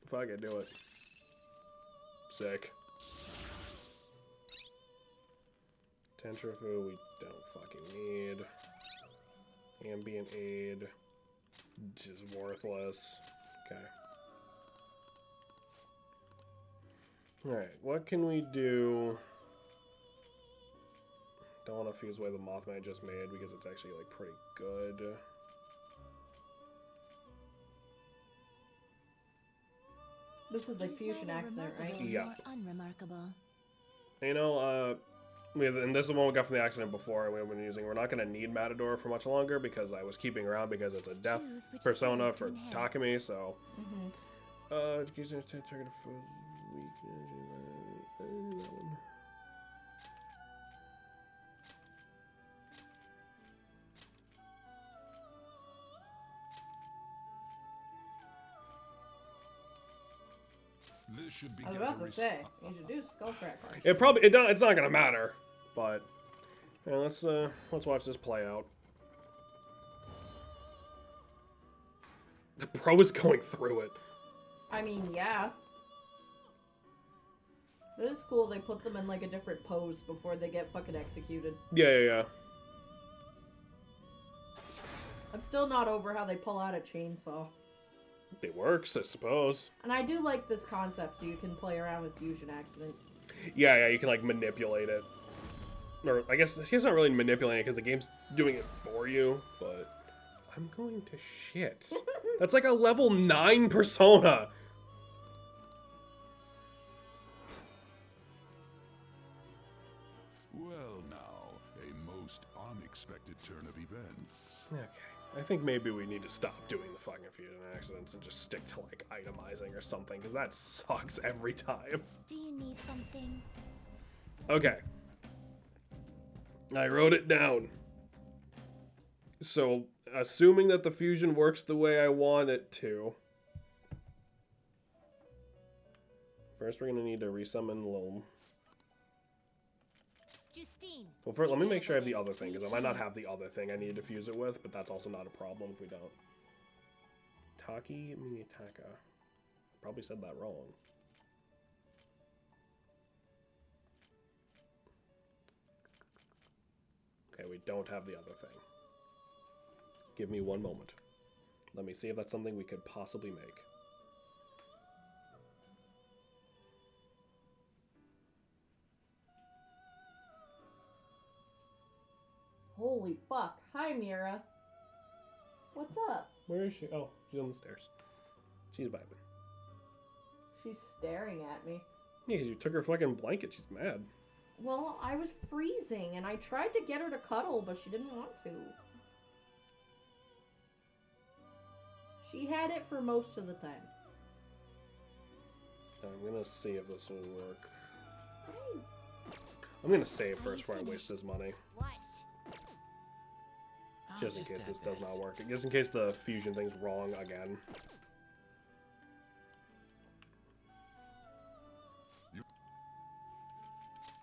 If I could do it. Sick. Tentrifu, we don't fucking need. Ambient aid. Just worthless. Okay. Alright, what can we do? Don't want to fuse away the Mothman I just made because it's actually like pretty good. This is the It is fusion neither accident, right? remarkable Yeah. nor unremarkable. You know, and this is the one we got from the accident before we've been using. We're not going to need Matador for much longer because I was keeping around because it's a death Choose which persona skills to for inherit. Takumi, so. Mm-hmm. Education target for weakness. That one. This should I was beget about to say, you should do skull crackers. It's not gonna matter, but yeah, let's watch this play out. The pro is going through it. I mean, yeah. It is cool they put them in like a different pose before they get fucking executed. Yeah. I'm still not over how they pull out a chainsaw. It works, I suppose. And I do like this concept so you can play around with fusion accidents. Yeah, you can like manipulate it. Or I guess he's not really manipulating it because the game's doing it for you, but I'm going to shit. That's like a level 9 persona. Well now, a most unexpected turn of events. Okay. I think maybe we need to stop doing the fucking fusion accidents and just stick to like itemizing or something, because that sucks every time. Do you need something? Okay. I wrote it down. So, assuming that the fusion works the way I want it to, First, we're gonna need to resummon Loam. Justine. Well, first, let me make sure I have the other thing, because I might not have the other thing I need to fuse it with, but that's also not a problem if we don't. Taki Minitaka. Probably said that wrong. Okay, we don't have the other thing. Give me one moment. Let me see if that's something we could possibly make. Holy fuck. Hi, Mira. What's up? Where is she? Oh, she's on the stairs. She's vibing. She's staring at me. Yeah, because you took her fucking blanket. She's mad. Well, I was freezing, and I tried to get her to cuddle, but she didn't want to. She had it for most of the time. I'm gonna see if this will work. I'm gonna save first before I waste this money. What? Just in case this does not work. Just in case the fusion thing's wrong again.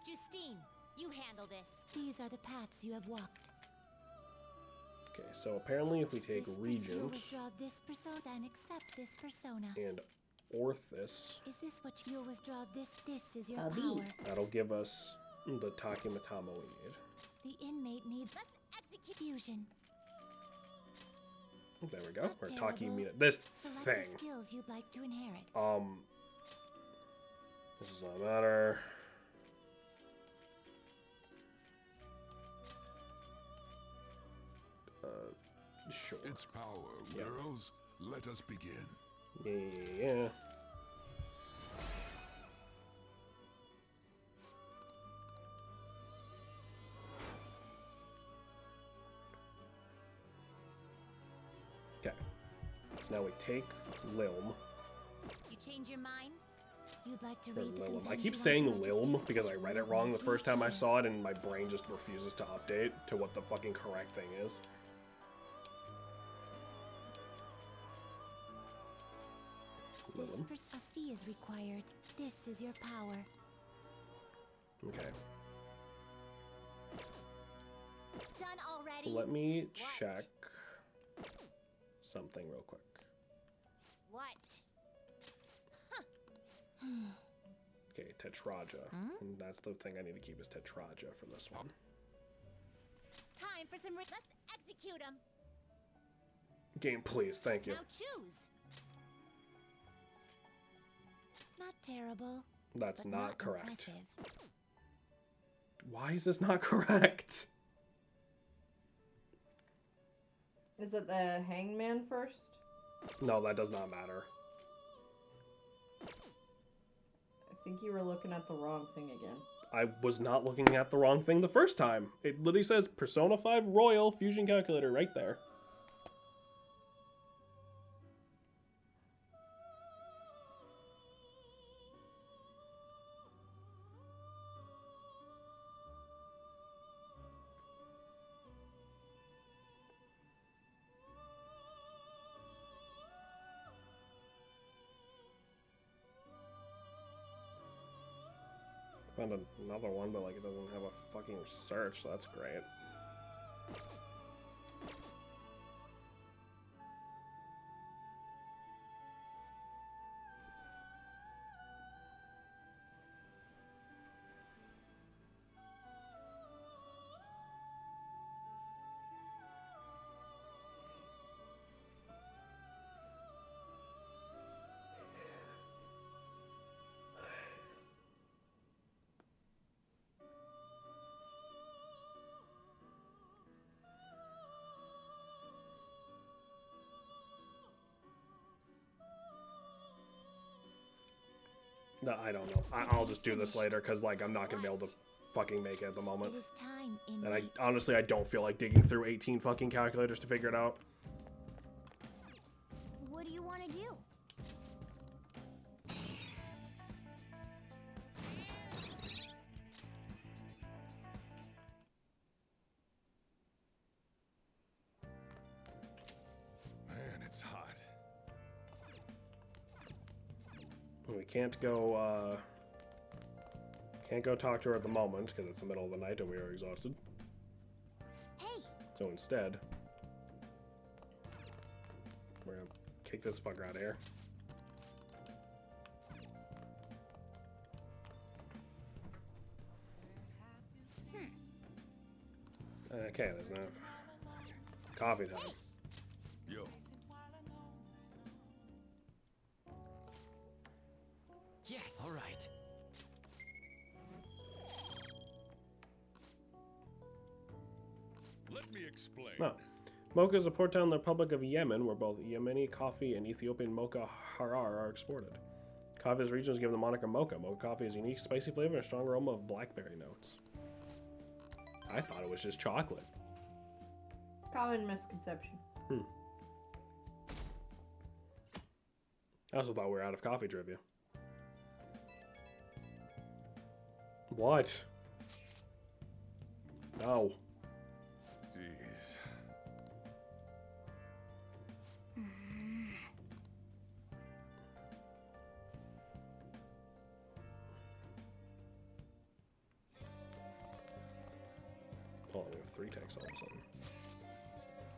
Justine, you handle this. These are the paths you have walked. Okay, so apparently if we take This Regent will withdraw this persona and accept this persona. and Orthus, Is this what you'll withdraw? This is your Abi. power. that'll give us the Takimatama we need. The inmate needs execute fusion. There we go. Not Or terrible. Takimina. This Select thing. the skills you'd like to inherit. This does not matter. Sure. Its power, Yeah. Weirdos. Let us begin. Yeah. Okay. So now we take Lilm. You change your mind? You'd like to Or read the Lilm. I compendium keep on saying to register Lilm your because I sexual read it wrong the wisely first time I here. saw it, and my brain just refuses to update to what the fucking correct thing is. Lilm. A fee is required. This is your power. Okay. Done already? Let me What? check something real quick. What? Okay, Tetraja. And that's the thing I need to keep is Tetraja for this one. Time for some. Let's execute him. Game, please. Thank you. Now choose. Not terrible. That's but not correct. impressive. Why is this not correct? Is it the hangman first? No, that does not matter. I think you were looking at the wrong thing again. I was not looking at the wrong thing the first time. It literally says Persona 5 Royal Fusion Calculator right there. Found another one, but like it doesn't have a fucking search, so that's great. No, I don't know. I'll just do this later, because, like, I'm not going to be able to fucking make it at the moment. It is time in And honestly, I don't feel like digging through 18 fucking calculators to figure it out. What do you want to do? Man, it's hot. We we can't go talk to her at the moment because it's the middle of the night and we are exhausted. Hey. So instead, we're gonna kick this fucker out of here. Okay, there's enough coffee time. Yo. Yes. All right. Let me explain. No. Mocha is a port town in the Republic of Yemen where both Yemeni coffee and Ethiopian mocha harar are exported. Coffee is region is given the moniker mocha. Mocha coffee has a unique spicy flavor and a strong aroma of blackberry notes. I thought it was just chocolate. Common misconception. I also thought we were out of coffee trivia. What? No. Jeez. Oh, we have 3 texts all of a sudden.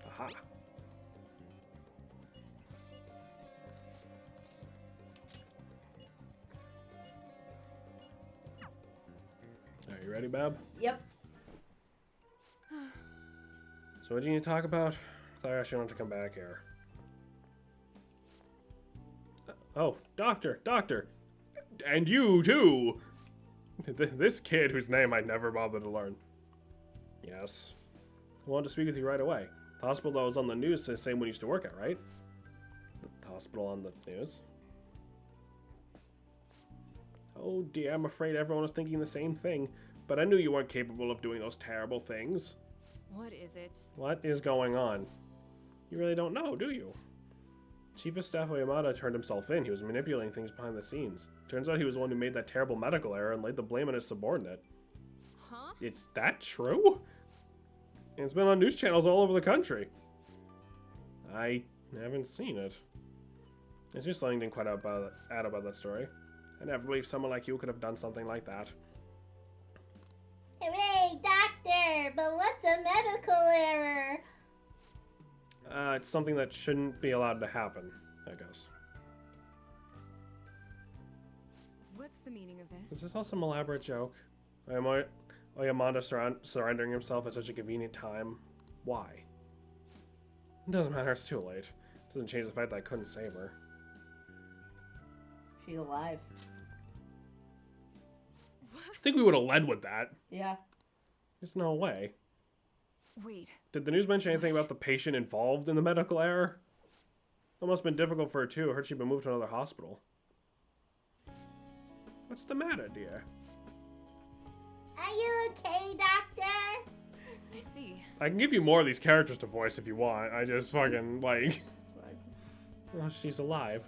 Aha. Are you ready, Bab? Yep. So what do you need to talk about? I thought I asked you not to come back here. Oh, doctor! And you, too! This kid whose name I never bothered to learn. Yes. I wanted to speak with you right away. The hospital that was on the news is the same one you used to work at, right? The hospital on the news? Oh dear, I'm afraid everyone was thinking the same thing. But I knew you weren't capable of doing those terrible things. What is it? What is going on? You really don't know, do you? Chief of Staff Oyamada turned himself in. He was manipulating things behind the scenes. Turns out he was the one who made that terrible medical error and laid the blame on his subordinate. Huh? Is that true? And it's been on news channels all over the country. I haven't seen it. It's just something didn't quite add about that story. I never believed someone like you could have done something like that. Hooray, doctor! But what's a medical error? It's something that shouldn't be allowed to happen, I guess. What's the meaning of this? Is this all some elaborate joke? Oyamada surrendering himself at such a convenient time? Why? It doesn't matter, it's too late. It doesn't change the fact that I couldn't save her. She's alive. I think we would have led with that. Yeah. There's no way. Wait. Did the news mention anything about the patient involved in the medical error? That must have been difficult for her too. I heard she'd been moved to another hospital. What's the matter, dear? Are you okay, doctor? I see. I can give you more of these characters to voice if you want. I just fucking, like... Well, she's alive.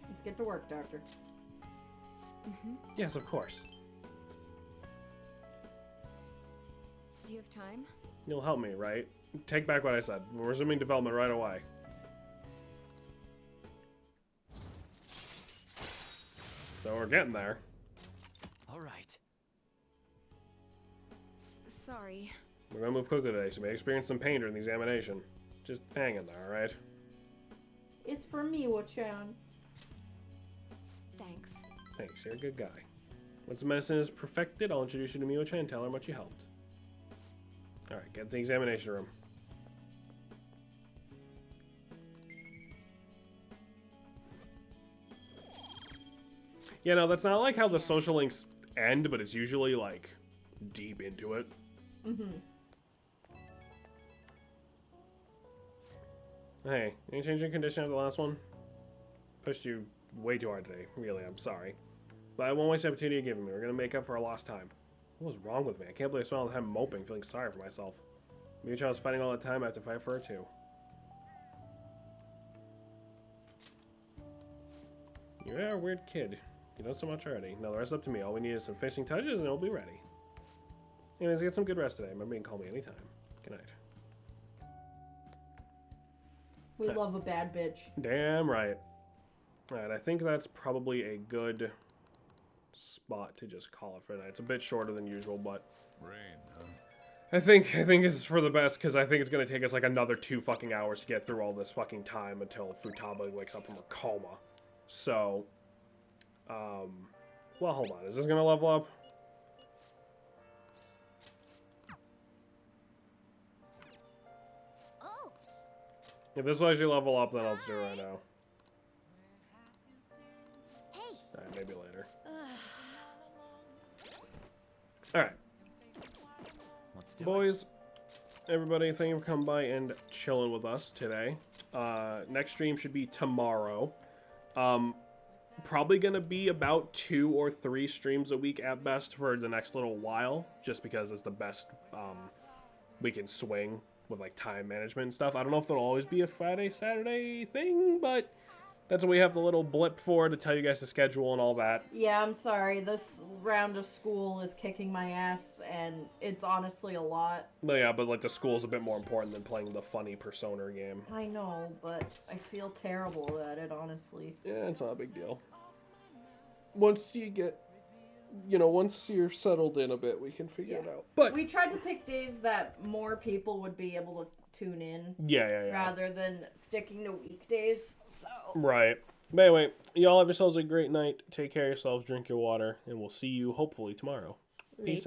Let's get to work, doctor. Yes, of course. Do you have time? You'll help me, right? Take back what I said. We're resuming development right away. So we're getting there. All right. Sorry. We're gonna move quickly today, so we may experience some pain during the examination. Just hang in there, alright? It's for me, Wachan. Thanks. Thanks, you're a good guy. Once the medicine is perfected, I'll introduce you to Miwa-chan and tell her how much you helped. Alright, get to the examination room. Yeah, no, that's not like how the social links end, but it's usually, like, deep into it. Hey, any change in condition after the last one? Pushed you way too hard today. Really, I'm sorry. But I won't waste the opportunity you're giving me. We're gonna make up for our lost time. What was wrong with me? I can't believe I spent all the time moping, feeling sorry for myself. Maybe I was fighting all the time, I have to fight for her too. You're a weird kid. You know so much already. Now the rest is up to me. All we need is some finishing touches and it'll be ready. Anyways, get some good rest today. Remember you can call me anytime. Good night. We love a bad bitch. Damn right. Alright, I think that's probably a good spot to just call it for tonight. It's a bit shorter than usual, but Rain, huh? I think it's for the best, because I think it's gonna take us like another 2 fucking hours to get through all this fucking time until Futaba wakes up from her coma. So, well, hold on. Is this gonna level up? Oh, If this will actually level up, then I'll just do it right now. hey. Alright, maybe later. Alright. Let's do Boys, everybody, thank you for coming by and chilling with us today. Next stream should be tomorrow. Probably gonna be about 2 or 3 streams a week at best for the next little while, just because it's the best we can swing with like time management and stuff. I don't know if there'll always be a Friday, Saturday thing, but that's what we have the little blip for, to tell you guys the schedule and all that. Yeah, I'm sorry. This round of school is kicking my ass, and it's honestly a lot. But yeah, but like the school's a bit more important than playing the funny Persona game. I know, but I feel terrible at it, honestly. Yeah, it's not a big deal. Once you get, once you're settled in a bit, we can figure it out. But we tried to pick days that more people would be able to tune in. Yeah. Rather than sticking to weekdays. So. Right. But anyway, y'all have yourselves a great night. Take care of yourselves, drink your water, and we'll see you hopefully tomorrow. Peace out.